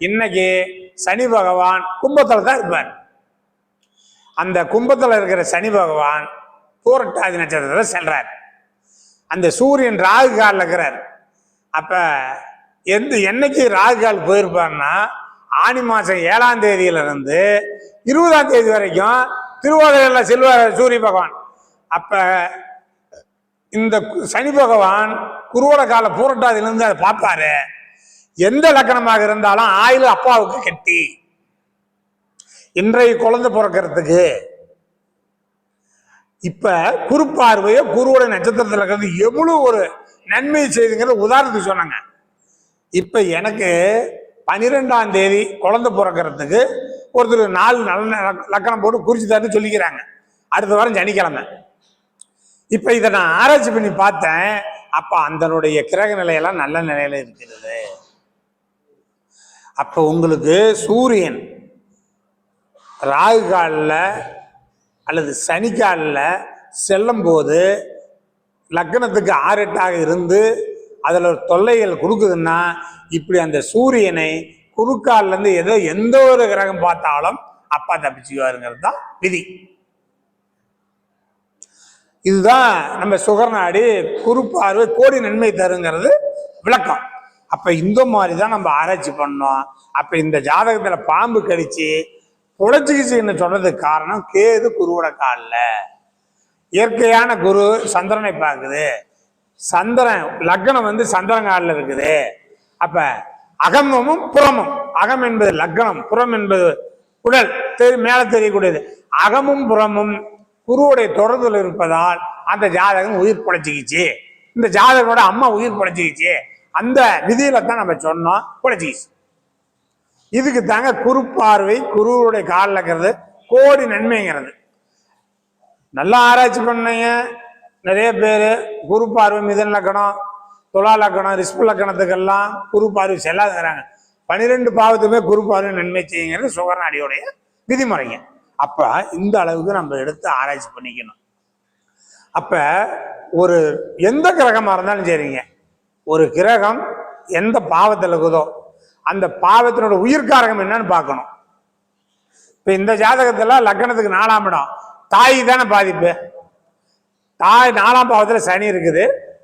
இன்னைக்கு சனி பகவான் கும்பத்துல தான் இருப்பார். அந்த கும்பத்துல இருக்கிற சனி பகவான் பூரட்டாதி நட்சத்திரத்துல செல்றார். அந்த சூரியன் ராகு காலில் இருக்கிறார். அப்ப என்னைக்கு ராகு கால் போயிருப்பார்னா ஆனி மாசம் 7ஆம் தேதியில இருந்து 20ஆம் தேதி வரைக்கும் திருவாதிரையில செல்வார் சூரிய பகவான். அப்ப இந்த சனி பகவான் குருவோட கால பூரட்டாதிலிருந்து அதை பார்ப்பாரு. எந்த லக்கணமாக இருந்தாலும் ஆயுள் அப்பாவுக்கு கெட்டி. இன்றைய குழந்தை பிறக்கிறதுக்கு இப்ப குரு பார்வையோ குருவோட நட்சத்திரத்தில் இருக்கிறது எவ்வளவு ஒரு நன்மை செய்துங்கிற உதாரணத்துக்கு சொன்னாங்க. இப்ப எனக்கு 12ஆம் தேதி குழந்தை பிறக்கிறதுக்கு ஒருத்தர் 4 நல்ல லக்கணம் போட்டு குறிச்சு தரன்னு சொல்லிக்கிறாங்க. அடுத்த வாரம் சனிக்கிழமை. இப்ப இதை நான் ஆராய்ச்சி பண்ணி பார்த்தேன். அப்ப அதனுடைய கிரக நிலையெல்லாம் நல்ல நிலையில இருக்கிறது. அப்ப உங்களுக்கு சூரியன் ராகு காலில் அல்லது சனிக்காலில் செல்லும் போது லக்னத்துக்கு 6 8ஆக இருந்து அதில் ஒரு தொல்லைகள் கொடுக்குதுன்னா இப்படி அந்த சூரியனை குறுக்காலிலேருந்து எந்த ஒரு கிரகம் பார்த்தாலும் அப்பா தப்பிச்சுக்குவாருங்கிறது தான் விதி. இதுதான் நம்ம சுகர்நாடி குரு பார்வை கோடி நன்மை தருங்கிறது விளக்கம். அப்ப இந்த மாதிரி தான் நம்ம ஆராய்ச்சி பண்ணோம். அப்ப இந்த ஜாதகத்துல பாம்பு கடிச்சு புழைச்சிக்கிச்சுன்னு சொன்னதுக்கு காரணம் கேது குருவோட காலில். இயற்கையான குரு சந்திரனை பார்க்குது. சந்திரன் லக்னம் சந்திரன் காலில் இருக்குது. அப்ப அகமும் புறமும், அகம் என்பது லக்னம், புறம் என்பது உடல் மேல தெரியக்கூடியது. அகமும் புறமும் குருவுடைய தொடர்பில் இருப்பதால் அந்த ஜாதகம் உயிர் படைச்சிக்கிச்சு. இந்த ஜாதகோட அம்மா உயிர் படைச்சிக்கிச்சு. அந்த விதியில தான் நம்ம சொன்னோம் படைச்சிக்கிச்சு. இதுக்கு தாங்க குரு பார்வை குருவுடைய காலில் இருக்கிறது கோடி நன்மைங்கிறது. நல்லா ஆராய்ச்சி பண்ணீங்க. நிறைய பேர் குரு பார்வை மிதன் லக்கணம், துலா லக்கணம், ரிஷ்ப லக்கணத்துக்கெல்லாம் குரு பார்வை செல்லாதுங்கிறாங்க. 12 பாவத்துமே குரு பார்வை நன்மை செய்யுங்கிறது சுகர்நாடியோடைய விதிமுறைங்க. அப்ப இந்த அளவுக்கு நம்ம எடுத்து ஆராய்ச்சி பண்ணிக்கணும். அப்ப ஒரு எந்த கிரகமா இருந்தாலும் சரிங்க, ஒரு கிரகம் எந்த பாவத்தில் இருக்குதோ அந்த பாவத்தினோட உயிர்காரகம் என்னன்னு பார்க்கணும். இப்ப இந்த ஜாதகத்துல லக்னத்துக்கு 4ஆம் இடம், தாய் தானே பாதிப்பு. தாய் 4ஆம் பாவத்துல சனி இருக்குது,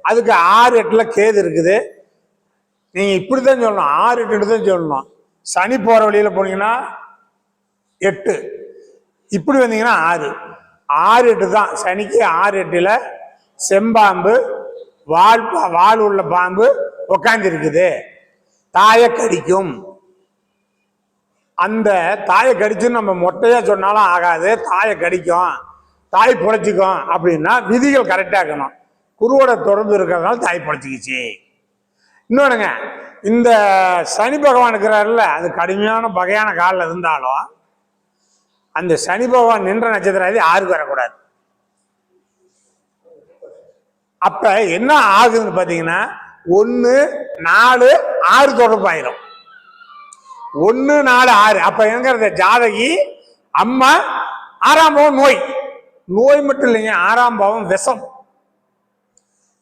அதுக்கு 6 8ல கேது இருக்குது. நீங்க இப்படித்தான் சொல்லணும், 6 8 தான் சொல்லணும். சனி போற வழியில போனீங்கன்னா 8, இப்படி வந்தீங்கன்னா 6 8 தான். சனிக்கு 6 8ல செம்பாம்பு வால் உள்ள பாம்பு உட்கார்ந்து இருக்குது. தாயை கடிக்கும். அந்த தாயை கடிச்சுன்னு நம்ம மொட்டையா சொன்னாலும் ஆகாது, தாயை கடிக்கும், தாய் புழைச்சிக்கும். அப்படின்னா விதிகள் கரெக்டா இருக்கணும். குருவோட தொடர்பு இருக்கிறதுனால தாய் புழைச்சிக்கிச்சு. இன்னொன்னுங்க, இந்த சனி பகவான் இருக்கிறாருல்ல, அது கடுமையான பகையான காலில் இருந்தாலும் அந்த சனி பகவான் நின்ற நட்சத்திரம் யாருக்கு வரக்கூடாது. அப்ப என்ன ஆகுதுன்னு பாத்தீங்கன்னா 1 4 6 தொடர்பு ஆயிரும். 1 4 6. அப்ப என்கிறது ஜாதகி அம்மா 6ஆம் பாவம் நோய் மட்டும் இல்லைங்க, 6ஆம் பாவம் விஷம்,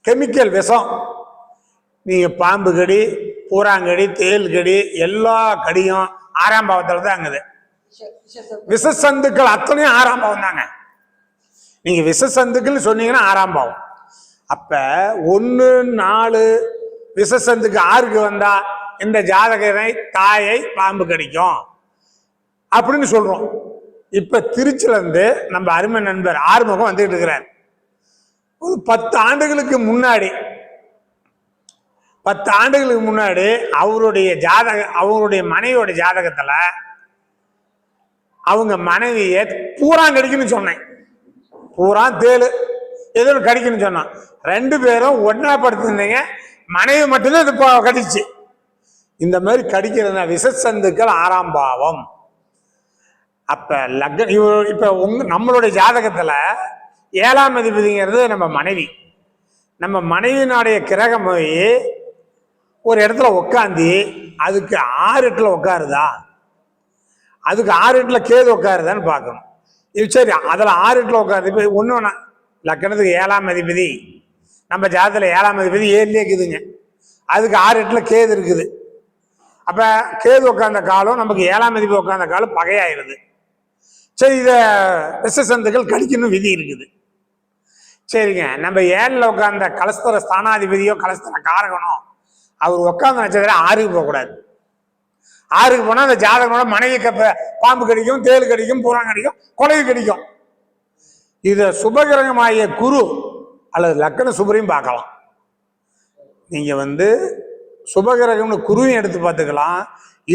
கெமிக்கல் விஷம். நீங்க பாம்பு கடி, பூராங்கடி, தேல் கடி, எல்லா கடியும் 6ஆம் பாவத்துல தான் அங்குது. விஷசந்துக்கள் அத்தனையும் 6ஆம் பாவம் தாங்க. நீங்க விஷசந்துக்கள் சொன்னீங்கன்னா 6ஆம் பாவம். அப்ப 1, 4 விஷசந்துக்கு 6க்கு வந்தா இந்த ஜாதகரை தாயை பாம்பு கடிக்கும் அப்படின்னு சொல்றோம். இப்ப திருச்சில இருந்து நம்ம அருமை நண்பர் ஆறுமுகம் வந்துட்டு இருக்கிறார். ஒரு 10 ஆண்டுகளுக்கு முன்னாடி அவருடைய மனைவியோட ஜாதகத்துல அவங்க மனைவியை பூரான் கடிக்குன்னு சொன்னேன். பூரா தேலு ஏதோ கடிக்குன்னு சொன்னான். 2 பேரும் ஒன்னா படுத்திருந்தீங்க. மனைவி மட்டும்தான் இது கடிச்சு. இந்த மாதிரி கடிக்கிறதுனா விஷசந்துக்கள் 6ஆம் பாவம். அப்ப இப்ப நம்மளுடைய ஜாதகத்துல 7ஆம் அதிபதிங்கிறது நம்ம மனைவி. நம்ம மனைவியினுடைய கிரகம் போய் ஒரு இடத்துல உட்காந்து அதுக்கு 6 8ல உட்காருதா, அதுக்கு 6 8ல கேது உட்காருதான்னு பார்க்கணும். இது சரி, அதுல 6 8ல உட்காருது. இப்ப ஒண்ணு லக்கணத்துக்கு 7ஆம் அதிபதி, நம்ம ஜாதகத்துல 7ஆம் அதிபதி 7லயே இருக்குதுங்க. அதுக்கு 6 8ல கேது இருக்குது. அப்ப கேது உட்கார்ந்த காலம் நமக்கு 7ஆம் அதிபதி உட்கார்ந்த காலம் பகையாயிருது. சரி, இத விஷசந்துக்கள் கடிக்கணும் விதி இருக்குது. சரிங்க, நம்ம 7ல உட்கார்ந்த கலஸ்தர ஸ்தானாதிபதியோ கலஸ்தர காரகனோ அவர் உட்கார்ந்த நட்சத்திரம் 6க்கு போகக்கூடாது. 6க்கு போனா அந்த ஜாதகனோட மனைவி பாம்பு கடிக்கும், தேல் கடிக்கும், பூரான் கடிக்கும், கொலை கடிக்கும். இத சுபகிரகமாகிய குரு அல்லது லக்கண சுபரையும் பார்க்கலாம். நீங்க சுபகிரகம்னு குருவையும் எடுத்து பார்த்துக்கலாம்.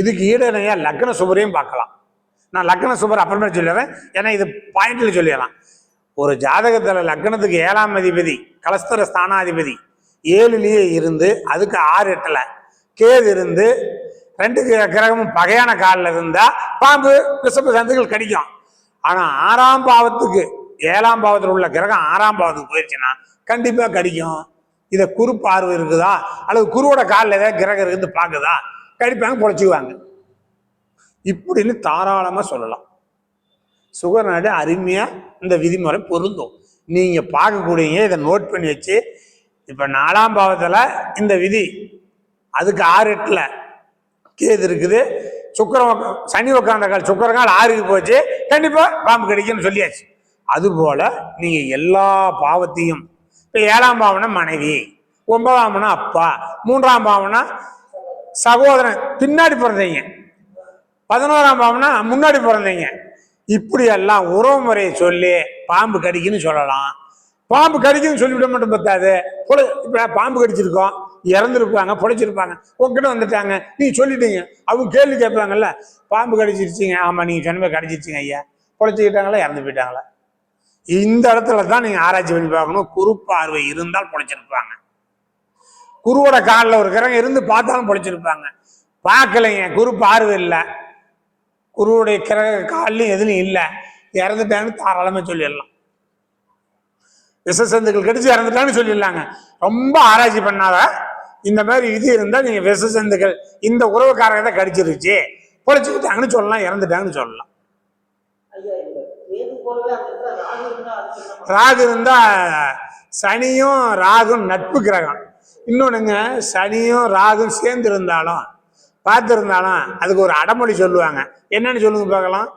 இதுக்கு ஈடனையா லக்கண சுபரையும் பார்க்கலாம். நான் லக்கண சுபர் அப்புறமே சொல்லிடுறேன், ஏன்னா இது பாயிண்ட்ல சொல்லிடலாம். ஒரு ஜாதகத்துல லக்கணத்துக்கு 7ஆம் அதிபதி கலஸ்தர ஸ்தானாதிபதி 7லயே இருந்து அதுக்கு 6 8ல கேது இருந்து 2 கிரகமும் பகையான காலில் இருந்தா பாம்பு விஷப சந்துகள் கடிக்கும். ஆனா 6ஆம் பாவத்துக்கு 7ஆம் பாவத்தில் உள்ள கிரகம் 6ஆம் பாவத்துக்கு போயிடுச்சுன்னா கண்டிப்பா கடிக்கும். இத குரு பார்வை இருக்குதா அல்லது குருவோட காலில் ஏதாவது கிரகம் இருந்து பாக்குதா, கடிப்பாங்க, பொழைச்சுக்குவாங்க. இப்படின்னு தாராளமா சொல்லலாம். சுகர்நாடு அருமையா இந்த விதிமுறை பொருந்தும். நீங்க பார்க்கக்கூடிய இதை நோட் பண்ணி வச்சு, இப்ப 4ஆம் பாவத்துல இந்த விதி அதுக்கு 6 8ல கேது இருக்குது, சனி உட்கார்ந்த கால் சுக்கரங்கால் 6க்கு போச்சு, கண்டிப்பா பாம்பு கடிக்கும்னு சொல்லியாச்சு. அதுபோல நீங்க எல்லா பாவத்தையும் இப்ப 7ஆம் பாவம்னா மனைவி, 9ஆம் பாவம்னா அப்பா, 3ஆம் பாவம்னா சகோதரன் பின்னாடி பிறந்தீங்க, 11ஆம் பாவம்னா முன்னாடி பிறந்தீங்க. இப்படி எல்லாம் உறவு முறையை சொல்லி பாம்பு கடிக்குன்னு சொல்லலாம். பாம்பு கடிக்குன்னு சொல்லிவிட மட்டும் பத்தாது. இப்ப பாம்பு கடிச்சிருக்கோம், இறந்துருப்பாங்க, பொழைச்சிருப்பாங்க, உங்ககிட்ட வந்துட்டாங்க, நீங்க சொல்லிட்டீங்க, அவங்க கேள்வி கேட்பாங்கல்ல, பாம்பு கடிச்சிருச்சிங்க, ஆமா நீங்க சொன்ன கடிச்சிருச்சிங்க ஐயா, பொழைச்சிக்கிட்டாங்களா இறந்து போயிட்டாங்களா? இந்த இடத்துல தான் நீங்க ஆராய்ச்சி பண்ணி பார்க்கணும். குரு பார்வை இருந்தால் பொழைச்சிருப்பாங்க. குருவோட காலில் ஒரு கிரகம் இருந்து பார்த்தாலும் பொழைச்சிருப்பாங்க. பார்க்கலைங்க, குரு பார்வை இல்லை, குருவுடைய கிரக காலிலும் எதுலையும் இல்லை, இறந்துட்டாங்கன்னு தாராளமா சொல்லிடலாம். விஷசந்துக்கள் கடிச்சு இறந்துட்டாங்கன்னு சொல்லிடலாங்க. ரொம்ப ஆராய்ச்சி பண்ணாத இந்த மாதிரி இது இருந்தால் நீங்க விஷசந்துக்கள் இந்த உறவுக்காரங்க கடிச்சிருச்சு பொழைச்சுக்கிட்டாங்கன்னு சொல்லலாம், இறந்துட்டாங்கன்னு சொல்லலாம். ராகு இருந்தா சனியும் ராகும் நட்பு கிரகம். இன்னொன்னுங்க, சனியும் ராகும் சேர்ந்து இருந்தாலும் பார்த்து இருந்தாலும் அதுக்கு ஒரு அடமொழி சொல்லுவாங்க. என்னன்னு சொல்லுங்க பார்க்கலாம்.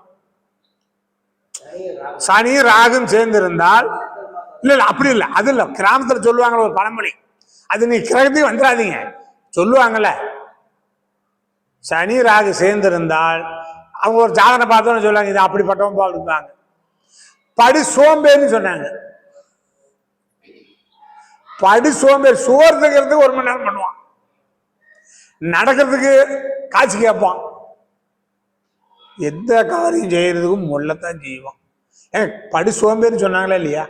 சனியும் ராகும் சேர்ந்து இருந்தால் இல்ல அப்படி இல்லை, அது இல்லை, கிராமத்துல சொல்லுவாங்க ஒரு பழமொழி, அது நீ கிரகத்தையும் வந்துடாதீங்க சொல்லுவாங்கல்ல. சனி ராகு சேர்ந்து இருந்தால் அவங்க ஒரு ஜாதனை பார்த்தோன்னு சொல்லுவாங்க, இது அப்படிப்பட்டவங்க பாடுப்பாங்க. படு சோம்பேறின்னு சொன்னாங்க. படு சோம்பேறி, சோர்த்துக்கிறதுக்கு 1 மணி நேரம் பண்ணுவான், நடக்கிறதுக்கு காட்சி கேட்பான், எந்த காரியம் செய்யறதுக்கும் முள்ளத்தான் செய்வான். படு சோம்பேறின்னு சொன்னாங்களா இல்லையா?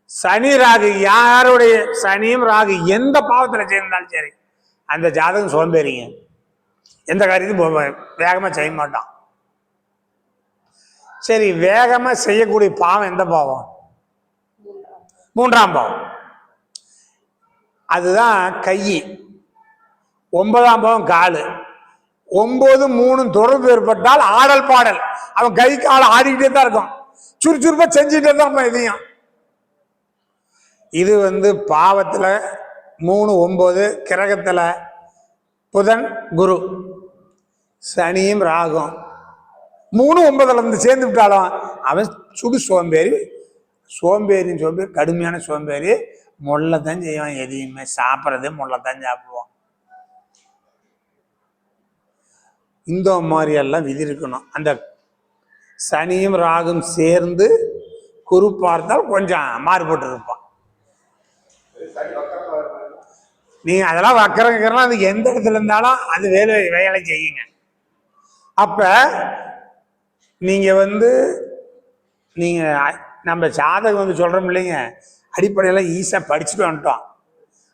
சனி ராகு யாருடைய சனியும் ராகு எந்த பாவத்துல சேர்ந்தாலும் சரி அந்த ஜாதகம் சோம்பேறிங்க, எந்த காரியத்தையும் வேகமா செய்ய மாட்டான். சரி, வேகமா செய்யக்கூடிய பாவம் எந்த பாவம்? 3ஆம் பாவம். அதுதான் கை. 9ஆம் பாவம் காலு. 9 3 தொடர்பு ஏற்பட்டால் ஆடல் பாடல், அவன் கை கால ஆடிக்கிட்டே தான் இருக்கும், சுறுசுறுப்பா செஞ்சுட்டே தான் இருப்பான் இதையும். இது பாவத்துல 3 9 கிரகத்துல புதன் குரு, சனியும் ராகும் 3 9ல் இருந்து சேர்ந்து விட்டாலும் அவன் சுடு சோம்பேறி. சோம்பேறி கடுமையான சோம்பேறி. முள்ளத்தான் செய்வான், எதையுமே சாப்பிட்றதே முள்ளத்தான் சாப்பிடுவான். இந்த மாதிரியெல்லாம் விதி இருக்கணும். அந்த சனியும் ராகும் சேர்ந்து குரு பார்த்தால் கொஞ்சம் மாறுபட்டு இருப்பான். நீங்க அதெல்லாம் வக்கரங்கிறலாம் அது எந்த இடத்துல இருந்தாலும் அது வேலை செய்யுங்க. அப்ப நீங்க நீங்க நம்ம ஜாதகம் சொல்றோம் இல்லைங்க, அடிப்படையெல்லாம் ஈஸியா படிச்சுட்டு வந்துட்டோம்.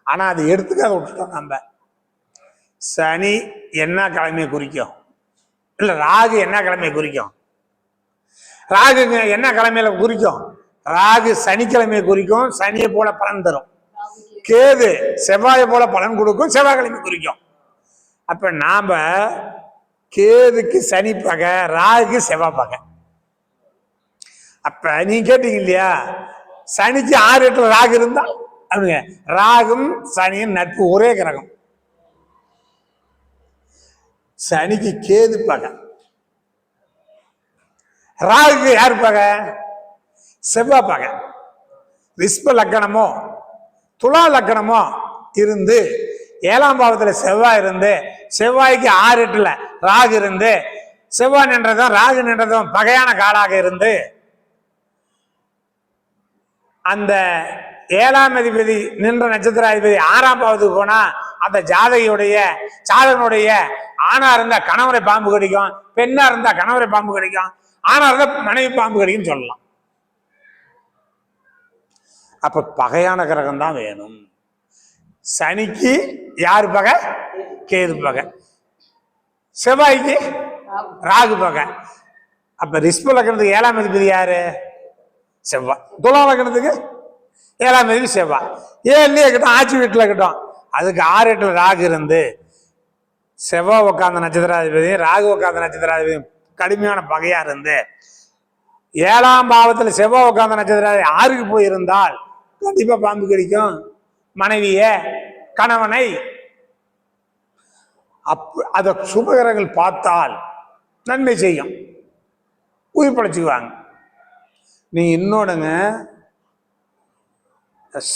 ஆனா அது எடுத்துக்காத விட்டுட்டோம். நம்ம சனி என்ன கிழமையை குறிக்கும், இல்ல ராகு என்ன கிழமையை குறிக்கும்? ராகுங்க என்ன கிழமையில குறிக்கும்? ராகு சனிக்கிழமையை குறிக்கும், சனியை போல பலன் தரும். கேது செவ்வாயை போல பலன் கொடுக்கும், செவ்வாய்க்கிழமை குறிக்கும். அப்ப நாம கேதுக்கு சனி பகை, ராகுக்கு செவ்வாய் பகை. அப்ப நீங்க கேட்டீங்க இல்லையா, சனிக்கு 6 8 ராகு இருந்தா அப்படிங்க, ராகும் சனியும் நட்பு, ஒரே கிரகம். சனிக்கு கேது பகை, ராகுக்கு யார் பகை? செவ்வாய் பகை. ரிஷப லக்கணமோ துலா லக்கணமோ இருந்து 7ஆம் பாவத்துல செவ்வாய் இருந்து, செவ்வாய்க்கு 6 8ல் ராகு இருந்து, செவ்வாய் நின்றதும் ராகு நின்றதும் பகையான காலாக இருந்து, அந்த 7ஆம் அதிபதி நின்ற நட்சத்திராதிபதி 6ஆம் பாவத்துக்கு போனா அந்த ஜாதகனுடைய ஆணா இருந்தா கணவரை பாம்பு கடிக்கும், பெண்ணா இருந்தா கணவரை பாம்பு கடிக்கும், ஆனா இருந்தா மனைவி பாம்பு கடிக்கும் சொல்லலாம். அப்ப பகையான கிரகம் தான் வேணும். சனிக்கு யாரு பகை? கேது பகை. செவ்வாய்க்கு ராகு பகை. அப்ப ரிஷப லக்னத்துக்கு 7ஆம் அதிபதி யாரு? செவ்வாய். துலா லக்னத்துக்கு 7ஆம் அதிபதி செவ்வாய். 7லயே இருக்கட்டும், ஆட்சி வீட்டுல இருக்கட்டும், அதுக்கு 6 8ல் ராகு இருந்து, செவ்வாய் உட்கார்ந்த நட்சத்திராதிபதி ராகு உட்கார்ந்த நட்சத்திராதிபதி கடுமையான பகையா இருந்து, 7ஆம் பாவத்துல செவ்வாய் உட்கார்ந்த நட்சத்திராதிபதி 6க்கு போய் இருந்தால் கண்டிப்பா பாம்பு கடிக்கும் மனைவிய, கணவனை. அத சுபகிரகங்கள் பார்த்தால் நன்மை செய்யும், உயிர் படைச்சுக்குவாங்க. நீ இன்னொன்னுங்க,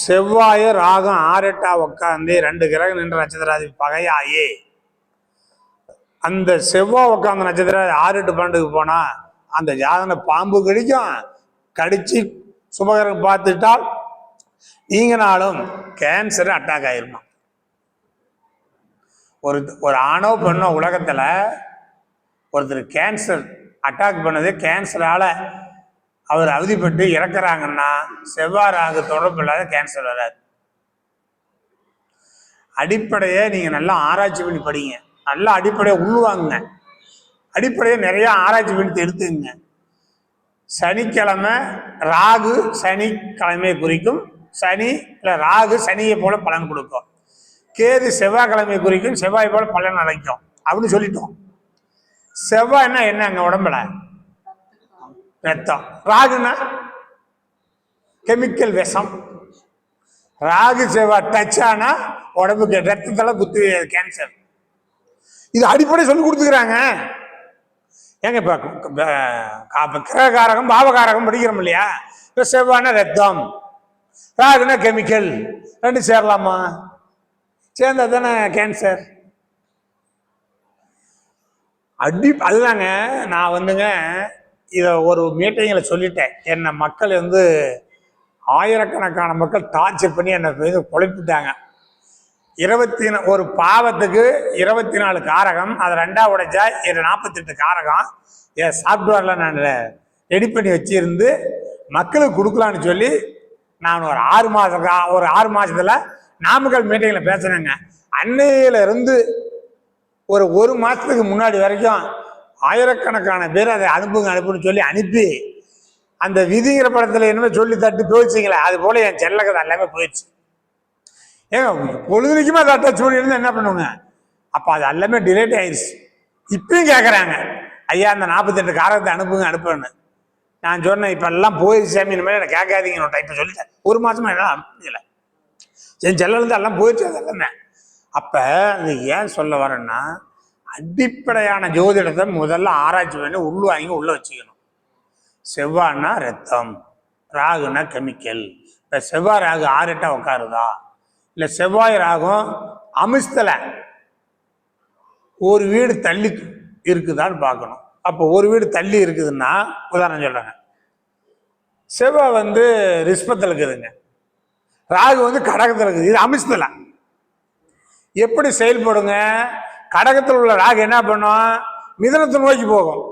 செவ்வாய ராகம் 6 8 உட்காந்து 2 கிரகம் நின்ற நட்சத்திராதிபதி பகையாயே, அந்த செவ்வாய் உட்கார்ந்த நட்சத்திரம் 6 8 12க்கு போனா அந்த ஜாதகனை பாம்பு கடிக்கும். கடிச்சு சுபகிரகம் பார்த்துட்டால் நீங்கனாலும் கேன்சர் அட்டாக் ஆயிருமா. ஒரு ஆணோ பெண்ணோ உலகத்துல ஒருத்தர் கேன்சர் அட்டாக் பண்ணது, கேன்சரால அவர் அவதிப்பட்டு இறக்குறாங்கன்னா செவ்வாய் ராகு தொடர்பு இல்லாத கேன்சர் வராது. அடிப்படையை நீங்க நல்லா ஆராய்ச்சி பண்ணி படிங்க, நல்லா அடிப்படையை உள்வாங்க, அடிப்படையை நிறைய ஆராய்ச்சி பண்ணி எடுத்துங்க. சனிக்கிழமை ராகு சனிக்கிழமையை குறிக்கும், சனி இல்ல ராகு சனியை போல பலன் கொடுக்கும், கேது செவ்வாய்க்கிழமையை குறிக்கும், செவ்வாய் போல பலன் அழைக்கும் அப்படின்னு சொல்லிட்டோம். செவ்வாய்னா என்ன? அங்க உடம்புல ரத்தம். ராகுனா கெமிக்கல் விஷம். ராகு செவ்வாய் டச் ஆனா உடம்புக்கு ரத்தத்துல குத்து கேன்சர். இது அடிப்படை சொல்லி கொடுத்துக்கிறாங்க. ஏங்க இப்ப கிரககாரகம் பாவகாரகம் படிக்கிறோம் இல்லையா? இப்ப செவ்வாய்னா ரத்தம், ராகுனா கெமிக்கல், 2 சேரலாமா? சேர்ந்தா தானே கேன்சர். அதுதாங்க நான் இதை ஒரு மீட்டிங்ல சொல்லிட்டேன். என்னை மக்கள் ஆயிரக்கணக்கான மக்கள் டார்ச்சர் பண்ணி என்னை குழப்பிட்டாங்க. ஒரு பாவத்துக்கு 24 காரகம், அது 2ஆ உடைச்சா 48 காரகம். என் சாஃப்ட்வேர்ல நான் ரெடி பண்ணி வச்சிருந்து மக்களுக்கு கொடுக்கலான்னு சொல்லி நான் ஒரு 6 மாசத்துல நாமக்கல் மீட்டிங்ல பேசினேங்க. அன்னையில இருந்து ஒரு மாசத்துக்கு முன்னாடி வரைக்கும் ஆயிரக்கணக்கான பேர் அதை அனுப்புன்னு சொல்லி அனுப்பி, அந்த விதிங்கிற படத்துல என்னமே சொல்லி தட்டு போயிடுச்சிங்களே, அது போல என் செல்லக்கதை எல்லாமே போயிடுச்சு. ஏங்க பொழுதுக்குமே அதை டச் பண்ணி இருந்தா என்ன பண்ணுவாங்க? அப்ப அது எல்லாமே டிலேட் ஆயிடுச்சு. இப்பயும் கேட்கறாங்க, ஐயா அந்த 48 காரகத்தை அனுப்புன்னு. நான் சொன்னேன், இப்ப எல்லாம் போயிடுச்சு சாமி, இந்த மாதிரி கேட்காதீங்க டைப்பை சொல்லிட்டேன். 1 மாசமா என்ன இல்லை, என் செல்ல இருந்து எல்லாம் போயிடுச்சு. அது எல்லாமே அப்ப இது ஏன் சொல்ல வரேன்னா, அடிப்படையான ஜோதிடத்தை முதல்ல ஆராய்ச்சி பண்ணி உள்வாங்கி உள்ள வச்சுக்கணும். செவ்வாய்னா ரத்தம், ராகுனா கெமிக்கல். இப்ப செவ்வாய் ராகு 6-8 உட்காருதா, இல்ல செவ்வாய் ராகும் அமிஸ்தல ஒரு வீடு தள்ளி இருக்குதான்னு பார்க்கணும். அப்போ ஒரு வீடு தள்ளி இருக்குதுன்னா, உதாரணம் சொல்றேங்க, செவ்வாய் ரிஷ்பத்தில் இருக்குதுங்க, ராகு கடகத்தில் இருக்குது, இது அமிஸ்தல. எப்படி செயல்படுங்க? கடகத்தில் உள்ள ராகு என்ன பண்ணும்? மிதனத்தை நோக்கி போகும்.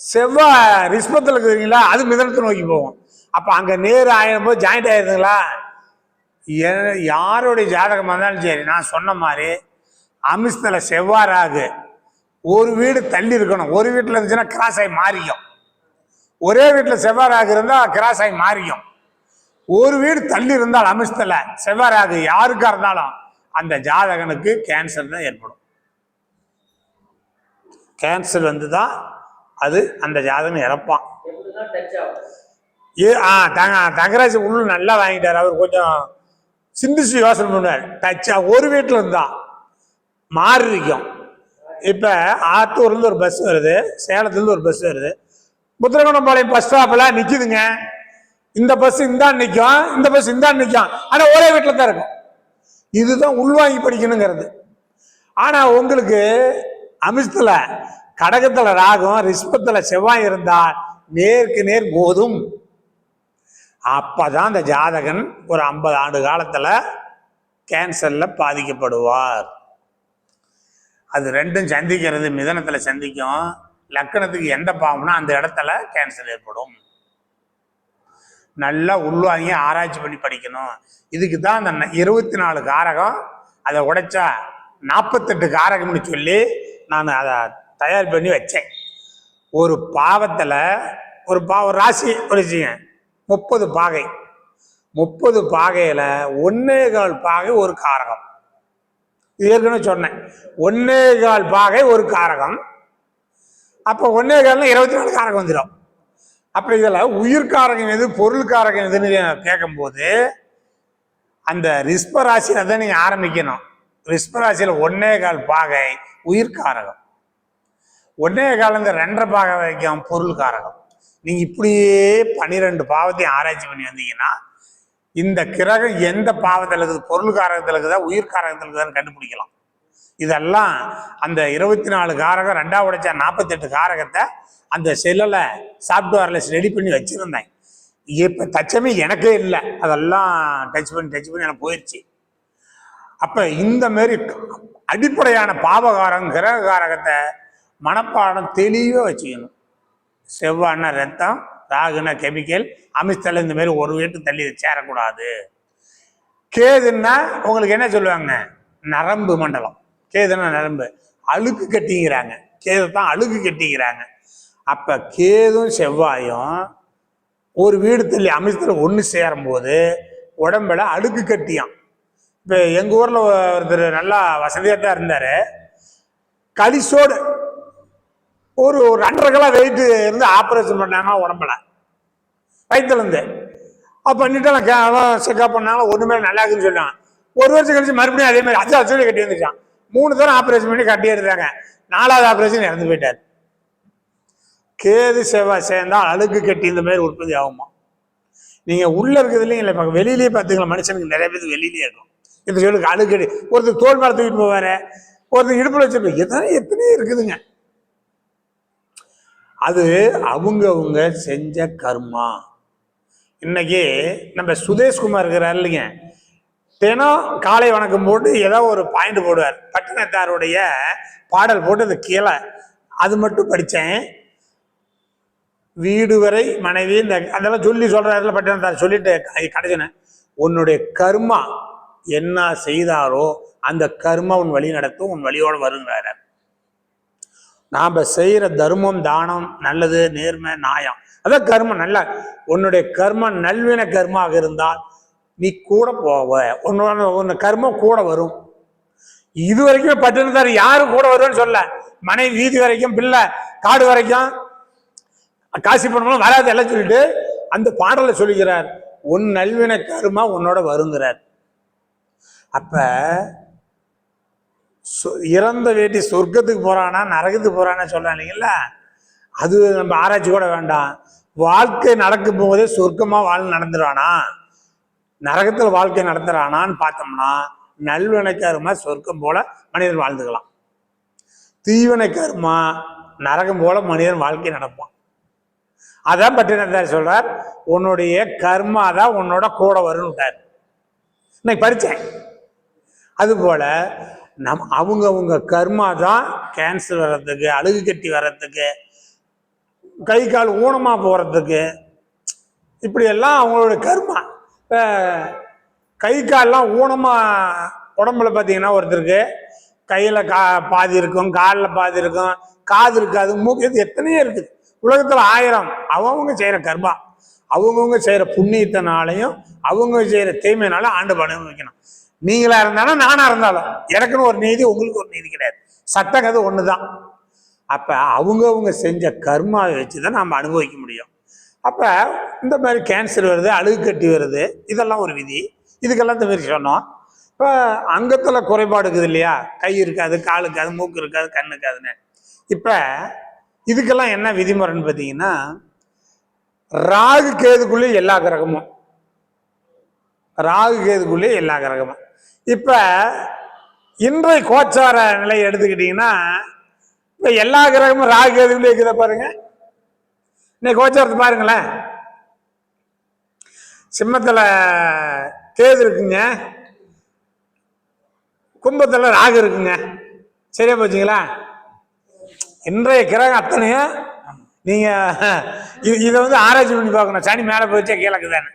செவ்வாய் ரிஷ்பத்தில் இருக்குதுங்களா, அது மிதனத்தை நோக்கி போகும். அப்ப அங்க நேரு ஆயிரம் போது ஜாயிண்ட் ஆயிருதுங்களா? யாருடைய ஜாதகமா இருந்தாலும் சரி, நான் சொன்ன மாதிரி அமிஸ்தல செவ்வாய் ராகு ஒரு வீடு தள்ளி இருக்கணும். ஒரு வீட்டில் இருந்துச்சுன்னா கிராஸ் ஆகி மாறிக்கும். ஒரே வீட்டில் செவ்வாய் ராகு இருந்தா கிராஸ் ஆகி மாறிக்கும். ஒரு வீடு தள்ளி இருந்தால் அமிஸ்தல செவ்வாய் ராகு யாருக்கா இருந்தாலும் அந்த ஜாதகனுக்கு கேன்சர் தான் ஏற்படும். கேன்சர் தான் அது அந்த ஜாதகன் இறப்பான். தங்கராஜ் உள்ள நல்லா வாங்கிட்டார். அவர் கொஞ்சம் சிந்திச்சு யோசனை பண்ணுவார். டச்சா ஒரு வீட்டில் இருந்தா மாறி இருக்கும். இப்ப ஆத்தூர்லேருந்து ஒரு பஸ் வருது, சேலத்துலேருந்து ஒரு பஸ் வருது, புத்திரகோணம்பாளையம் பஸ் ஸ்டாப்ல நிக்குதுங்க. இந்த பஸ் இந்தான் நிற்கும், இந்த பஸ் இந்தான் நிற்கும், ஆனா ஒரே வீட்டில் தான் இருக்கும். இதுதான் உள்வாங்கி படிக்கணுங்கிறது. ஆனா உங்களுக்கு அமிஸ்தல கடகத்துல ராகும் ரிஷ்பத்துல செவ்வாய் இருந்தால் நேருக்கு நேர் போதும். அப்பதான் அந்த ஜாதகன் ஒரு 50 ஆண்டு காலத்துல கேன்சர்ல பாதிக்கப்படுவார். அது ரெண்டும் சந்திக்கிறது, மிதனத்துல சந்திக்கும். லக்கணத்துக்கு எந்த பாவம்னா அந்த இடத்துல கேன்சர் ஏற்படும். நல்லா உள்வாங்கி ஆராய்ச்சி பண்ணி படிக்கணும். இதுக்கு தான் அந்த 24 காரகம், அதை உடைச்சா 48 காரகம்னு சொல்லி நான் அதை தயார் பண்ணி வச்சேன். ஒரு பாவத்துல ஒரு ராசி வச்சுங்க, 30 பாகை. 30 பாகையில 1/4 பாகை ஒரு காரகம். இது ஏற்கனவே சொன்னேன். 1/4 பாகை ஒரு காரகம். அப்ப 1/4 24 காரகம் வந்துடும். அப்ப இதுல உயிர்காரகம் எது, பொருள்காரகம் எதுன்னு கேட்கும் போது அந்த ரிஷ்ப ராசியில தான் நீங்க ஆரம்பிக்கணும். ரிஷ்ப ராசியில 1/4 பாகை உயிர்காரகம், 1/4 2.5 பாகை வரைக்கும் பொருள்காரகம். நீங்க இப்படியே 12 பாவத்தையும் ஆராய்ச்சி பண்ணி வந்தீங்கன்னா இந்த கிரகம் எந்த பாவத்தில் இருக்குது, பொருள் காரகத்தில் இருக்குதா உயிர் காரகத்தில் இருக்குதான்னு கண்டுபிடிக்கலாம். இதெல்லாம் அந்த 24 காரகம் 2 உடைச்சா 48 காரகத்தை அந்த செல்லில் சாஃப்ட்வேர்ல ரெடி பண்ணி வச்சிருந்தேன். இப்போ தச்சமே எனக்கே இல்லை, அதெல்லாம் டச் பண்ணி எனக்கு போயிடுச்சு. அப்ப இந்த மாதிரி அடிப்படையான பாவகாரம் கிரக காரகத்தை மனப்பாடம் தெளிவாக வச்சுக்கணும். செவ்வாய்னா ரத்தம், ராகுனா கெமிக்கல், அமிஸ்தல இந்த மாதிரி ஒரு வீட்டு தள்ளி சேரக்கூடாது. கேதுன்னா உங்களுக்கு என்ன சொல்லுவாங்க, நரம்பு மண்டலம். கேதுன்னா நரம்பு, அழுக்கு கட்டிங்கிறாங்க. கேது தான் அழுக்கு கட்டிக்கிறாங்க. அப்ப கேதும் செவ்வாயும் ஒரு வீடு தள்ளி அமிஸ்தல ஒன்று சேரும் போது உடம்புல அழுக்கு கட்டியாம். இப்போ எங்கள் ஊரில் ஒருத்தர் நல்லா வசதியாக தான் இருந்தார். கலிசோடு ஒரு 2.5 கிலோ வெயிட் இருந்து ஆப்ரேஷன் பண்ணாங்க உடம்புல, வயிற்றுலேருந்து. அப்போ பண்ணிட்டு செக்அப் பண்ணாங்க, ஒன்றுமே நல்லா இருக்குன்னு சொன்னாங்க. 1 வருஷம் கழிச்சு மறுபடியும் அதே மாதிரி அச்சு கட்டி வந்துச்சான். 3 தடவை ஆப்ரேஷன் பண்ணி கட்டி எடுத்தாங்க. 4வது ஆப்ரேஷன் இறந்து போயிட்டார். கேது செவ்வாய் சேர்ந்தா அழுக்கு கட்டி இந்த மாதிரி உற்பத்தி ஆகுமா? நீங்க உள்ள இருக்குது இல்லைங்களா, இப்போ வெளியிலேயே பார்த்துக்கலாம். மனுஷனுக்கு நிறைய பேருக்கு வெளியிலேயே இருக்கும். இந்த சொல்லுக்கு அழுக்கு கட்டி, ஒருத்தர் தோல் மேலே தூக்கிட்டு போவாரு, ஒருத்தர் இடுப்புல வச்சிருப்போம். எத்தனையோ இருக்குதுங்க. அது அவங்க செஞ்ச கர்மா. இன்னைக்கு நம்ம சுதேஷ்குமார் இருக்கிறார் இல்லைங்க, தினம் காலை வணக்கம் போட்டு ஏதோ ஒரு பாயிண்ட் போடுவார். பட்டினத்தாருடைய பாடல் போட்டு அது கீழே அது மட்டும் படித்தேன். வீடு வரை மனைவி இந்த அதெல்லாம் சொல்லி சொல்றாருல பட்டினத்தார். சொல்லிட்டு கடைசின உன்னுடைய கர்மா என்ன செய்தாரோ அந்த கர்மா உன் வழி நடத்தும், உன் வழியோடு வருங்கிறார். நாம செய்யற தர்மம், தானம், நல்லது, நேர்மை, நியாயம், அதான் கர்மம். நல்ல உன்னுடைய கர்மம் நல்வின கர்மாக இருந்தால் நீ கூட போவ, உன்னோட கர்மம் கூட வரும். இது வரைக்கும் பட்டினத்தார் யாரும் கூட வருவேன்னு சொல்ல. மனைவி வீதி வரைக்கும், பிள்ளை காடு வரைக்கும், காசி பண்ணணும் வராது எல்லாம் சொல்லிட்டு அந்த பாடலை சொல்லுகிறார். உன் நல்வின கர்மா உன்னோட வருங்கிறார். அப்ப இறந்த வேட்டி சொர்க்கத்துக்கு போறானா நரகத்துக்கு போறானா சொல்றாங்களா, அது நம்ம ஆராய்ச்சி கூட வேண்டாம். வாழ்க்கை நடக்கும் போதே சொர்க்கமா நடந்துறானா நரகத்தில் வாழ்க்கை நடத்துறானான்னு பார்த்தோம்னா, நல்வினைக்காருமா சொர்க்கம் போல மனிதன் வாழ்ந்துக்கலாம், தீவினைக்காருமா நரகம் போல மனிதன் வாழ்க்கை நடப்பான். அதான் பட்டினத்தார் சொல்றார், உன்னுடைய கர்மா தான் உன்னோட கூட வரும்ட்டார். இன்னைக்கு படித்தேன். அதுபோல அவங்க கர்மா தான் கேன்சர் வர்றதுக்கு, அழுகு கட்டி வர்றதுக்கு, கை கால் ஊனமா போறதுக்கு, இப்படி எல்லாம் அவங்களுடைய கர்மா. கை கால்லாம் ஊனமா உடம்புல பார்த்தீங்கன்னா ஒருத்தருக்கு கையில் பாதி இருக்கும், காலில் பாதி இருக்கும், காது இருக்காது, மூக்கு எத்தனையோ இருக்குது. உலகத்தில் 1000 அவங்க செய்கிற கர்மா, அவங்கவுங்க செய்கிற புண்ணியத்தினாலையும் அவங்க செய்கிற தீமையினாலும் ஆண்டு அனுபவிக்கணும். நீங்களா இருந்தாலும் நானா இருந்தாலும் எனக்குன்னு ஒரு நீதி, உங்களுக்கு ஒரு நீதி கிடையாது. சட்டம் அது ஒன்று தான். அப்போ அவங்கவுங்க செஞ்ச கர்மாவை வச்சு தான் நம்ம அனுபவிக்க முடியும். அப்போ இந்த மாதிரி கேன்சர் வருது, அழுகு கட்டி வருது, இதெல்லாம் ஒரு விதி. இதுக்கெல்லாம் இந்த மாதிரி சொன்னோம். இப்போ அங்கத்தில் குறைபாடு இருக்குது இல்லையா, கை இருக்காது, கால் இருக்காது, மூக்கு இருக்காது, கண் இருக்காதுன்னு. இப்போ இதுக்கெல்லாம் என்ன விதிமுறைன்னு பார்த்தீங்கன்னா, ராகு கேதுக்குள்ளே எல்லா கிரகமும், ராகு கேதுக்குள்ளே எல்லா கிரகமும். இப்போ இன்றைய கோச்சார நிலையை எடுத்துக்கிட்டிங்கன்னா, இப்போ எல்லா கிரகமும் ராகு கேதுக்குள்ளே இருக்குத பாருங்க. இன்னைக்கு கோச்சாரத்தை பாருங்களேன். சிம்மத்தில் கேது இருக்குங்க, கும்பத்தில் ராகு இருக்குங்க. சரியா போச்சுங்களா? இன்றைய கிரகம் அத்தனையும் நீங்க இதை ஆராய்ச்சி பண்ணி பார்க்கணும். சனி மேலே போயிடுச்சா கீழக்குதானே?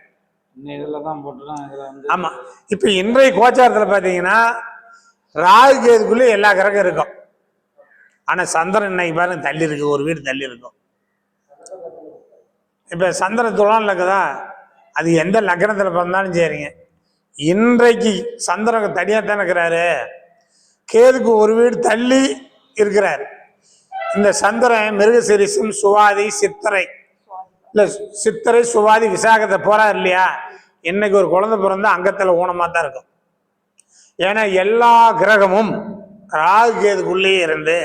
ஆமா. இப்ப இன்றைய கோச்சாரத்தில் பார்த்தீங்கன்னா ராகு கேதுக்குள்ளே எல்லா கிரகம் இருக்கும். ஆனா சந்திரன் இன்னைக்கு பாருங்க தள்ளி இருக்கு, ஒரு வீடு தள்ளி இருக்கும். இப்ப சந்திரன் துலாம்ல இருக்குதா, அது எந்த லக்னத்தில் பிறந்தாலும் சரிங்க, இன்றைக்கு சந்திரன் தனியாக இருக்கிறாரு, கேதுக்கு ஒரு வீடு தள்ளி இருக்கிறார். இந்த சந்திரன் மிருகசீரிசம், சுவாதி, சித்திரை, இல்லை சித்திரை, சுவாதி, விசாகத்தை போறாரு இல்லையா, இன்னைக்கு ஒரு குழந்தை பிறந்தா அங்கத்தில் ஊனமாக தான் இருக்கும். ஏன்னா எல்லா கிரகமும் ராகு கேதுக்குள்ளேயே இருந்து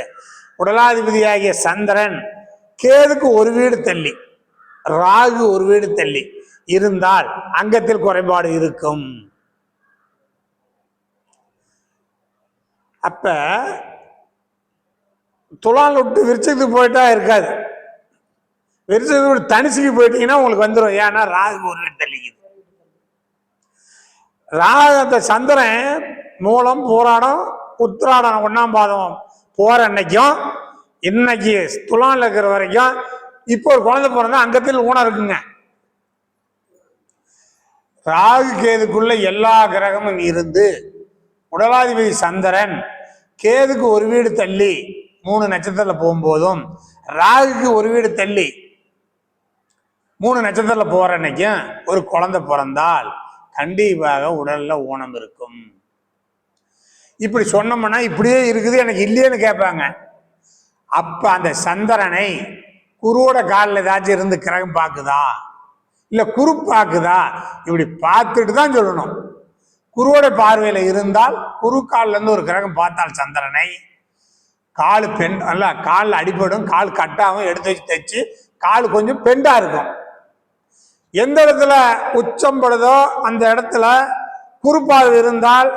உடலாதிபதியாகிய சந்திரன் கேதுக்கு ஒரு வீடு தள்ளி, ராகு ஒரு வீடு தள்ளி இருந்தால் அங்கத்தில் குறைபாடு இருக்கும். அப்ப துலால் விட்டு விருச்சத்துக்கு போயிட்டா இருக்காது, விருச்சத்துக்கு விட்டு தனிச்சுக்கு போயிட்டீங்கன்னா உங்களுக்கு வந்துடும். ஏன்னா ராகு ஒரு வீடு தள்ளிக்குது. ராகு சந்திரன் மூலம் போராடம் உத்திராடம் 1ஆம் பாதம் போற அன்னைக்கும் இன்னைக்கு துலால் இருக்கிற வரைக்கும் இப்போ ஒரு குழந்தை பிறந்தா அங்கத்தில் ஊனம் இருக்குங்க. ராகு கேதுக்குள்ள எல்லா கிரகமும் இருந்து உடலாதிபதி சந்திரன் கேதுக்கு ஒரு வீடு தள்ளி 3 நட்சத்திரத்தில் போகும்போதும், ராகுக்கு ஒரு வீடு தள்ளி 3 நட்சத்திரத்தில் போற அன்னைக்கும் ஒரு குழந்தை பிறந்தால் கண்டிப்பாக உடல்ல ஊனம் இருக்கும். இப்படி சொன்னோம்னா இப்படியே இருக்குது எனக்கு இல்லையேன்னு கேட்பாங்க. அப்ப அந்த சந்திரனை குருவோட காலில் ஏதாச்சும் இருந்து கிரகம் பார்க்குதா, இல்லை குரு பார்க்குதா, இப்படி பார்த்துட்டு தான் சொல்லணும். குருவோட பார்வையில் இருந்தால், குரு காலில் இருந்து ஒரு கிரகம் பார்த்தால் சந்திரனை, கால் பெண் அல்ல, காலில் அடிபடும், கால் கட்டாகவும் எடுத்து வச்சு தைச்சு கால் கொஞ்சம் பெண்டா இருக்கும். எந்த இடத்துல உச்சம் படுதோ அந்த இடத்துல குறுப்பார்வை இருந்தால்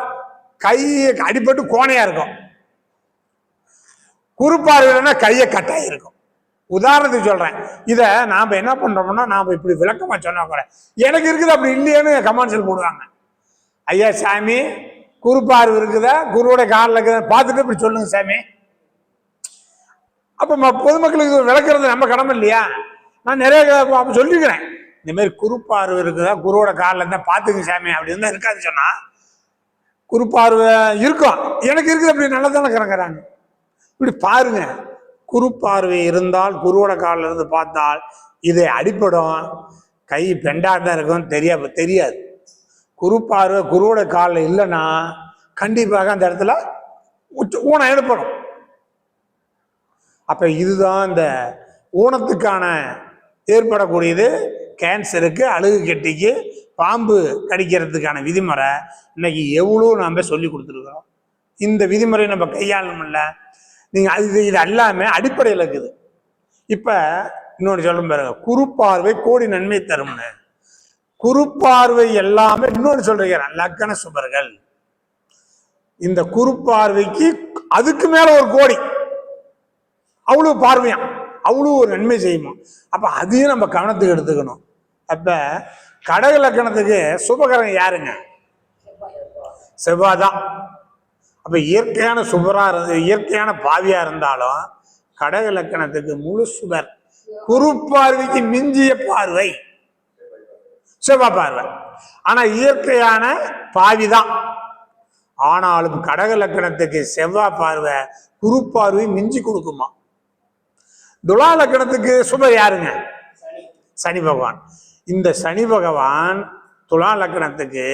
கை அடிபட்டு கோணையா இருக்கும், குறுப்பார்வைனா கையை கட்டாயி இருக்கும். உதாரணத்துக்கு சொல்றேன். இதை நாம என்ன பண்றோம்னா, நாம இப்படி விளக்கமா சொன்னா கூட எனக்கு இருக்குது அப்படி இல்லையேன்னு கமெண்ட்ஸில் போடுவாங்க. ஐயா சாமி குறுப்பார்வை இருக்குதா, குருவோட காலில் இருக்குதா பார்த்துட்டு இப்படி சொல்லுங்க சாமி. அப்ப பொதுமக்களுக்கு விளக்குறது நம்ம கடமை இல்லையா? நான் நிறைய சொல்லிக்கிறேன், இந்த மாதிரி குறுப்பார்வை இருக்குதா, குருவோட காலில் இருந்தா பார்த்துங்க சாமி அப்படின்னு தான் இருக்காது சொன்னா, குறுப்பார்வை இருக்கும் எனக்கு இருக்குது அப்படி நல்லா தானே கிடக்குறாங்க. இப்படி பாருங்க, குறுப்பார்வை இருந்தால் குருவோட காலில் இருந்து பார்த்தால் இது அடிப்படும், கை பெண்டா தான் இருக்கும், தெரியாது. குறுப்பார்வை குருவோட காலில் இல்லைன்னா கண்டிப்பாக அந்த இடத்துல ஊனம் ஏற்படும். அப்ப இதுதான் இந்த ஊனத்துக்கான ஏற்படக்கூடியது கேன்சருக்கு, அழுகு கெட்டிக்கு, பாம்பு கடிக்கிறதுக்கான விதிமுறை இன்னைக்கு எவ்வளோ நாம் சொல்லி கொடுத்துருக்குறோம். இந்த விதிமுறை நம்ம கையாளணும்ல. நீங்கள் இது எல்லாமே அடிப்படையில் இருக்குது. இப்போ இன்னொன்று சொல்லும் பாருங்க, குறுப்பார்வை கோடி நன்மை தரும்னு. குறுப்பார்வை எல்லாமே இன்னொன்று சொல்றீங்க, லக்கண சுபர்கள். இந்த குறுப்பார்வைக்கு அதுக்கு மேல ஒரு கோடி, அவ்வளவு பார்வையாம், அவ்வளவு ஒரு நன்மை செய்யுமா. அப்ப அதையும் நம்ம கவனத்துக்கு எடுத்துக்கணும். அப்ப கடக லக்கணத்துக்கு சுபகரம் யாருங்க? செவ்வாய் தான். அப்ப இயற்கையான சுபரா இயற்கையான பாவியா இருந்தாலும் கடக லக்கணத்துக்கு முழு சுபர். குறுப்பார்வைக்கு மிஞ்சிய பார்வை செவ்வாய் பார்வை. ஆனா இயற்கையான பாவிதான். ஆனாலும் கடக லக்கணத்துக்கு செவ்வாய் பார்வை குறுப்பார்வை மிஞ்சி கொடுக்குமா. துலா லக்கணத்துக்கு சுபர் யாருங்க? சனி பகவான். இந்த சனி பகவான் துலா லக்கணத்துக்கு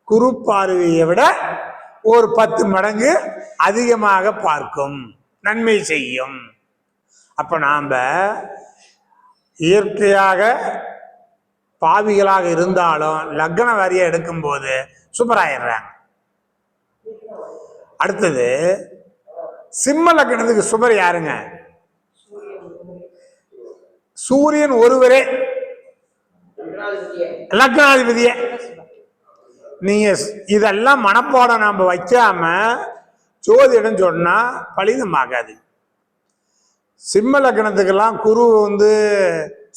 குறுப்பார்வையை விட ஒரு 10 மடங்கு அதிகமாக பார்க்கும், நன்மை செய்யும். அப்ப நாம இயற்கையாக பாவிகளாக இருந்தாலும் லக்ன வாரியா எடுக்கும் போது சுபராயிடுறாங்க. அடுத்தது சிம்ம லக்னத்துக்கு சுபர் யாருங்க? சூரியன் ஒருவரே, லக்னாதிபதியே. நீங்க இதெல்லாம் மனப்பாடம் நாம வைக்காம ஜோதிடம் சொன்னா பலிதமாகாது. சிம்ம லக்னத்துக்கெல்லாம் குரு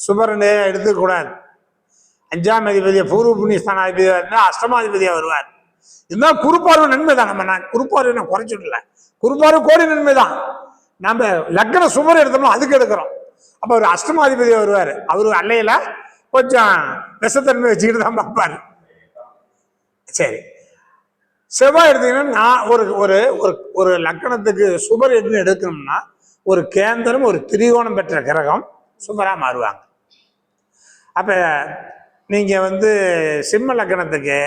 சுபரனே எடுத்துக்கூடாது. 5ஆம் அதிபதியா பூர்வ புண்ணியஸ்தானாதிபதியா இருந்தா அஷ்டமாதிபதியா வருவார். இதுதான் குறுப்பார்வை நன்மை தான். நம்ம குறுப்பார்வை நான் குறைச்சிடல, குறுப்பார்வை கோடி நன்மை தான். நம்ம லக்ன சுபர் எடுத்தோம்னா அதுக்கு எடுக்கிறோம். அப்ப ஒரு அஷ்டமாதிபதியா வருவார். அவரு அல்லையில கொஞ்சம் விஷத்தன்மை வச்சுக்கிட்டு தான் பார்ப்பாரு. சரி, செவ்வாய் எடுத்தீங்கன்னா நான் ஒரு லக்கணத்துக்கு சுபர் எதுன்னு எடுக்கணும்னா ஒரு கேந்திரம் ஒரு திரிகோணம் பெற்ற கிரகம் சுபரா மாறுவாங்க. அப்ப நீங்க சிம்ம லக்கணத்துக்கு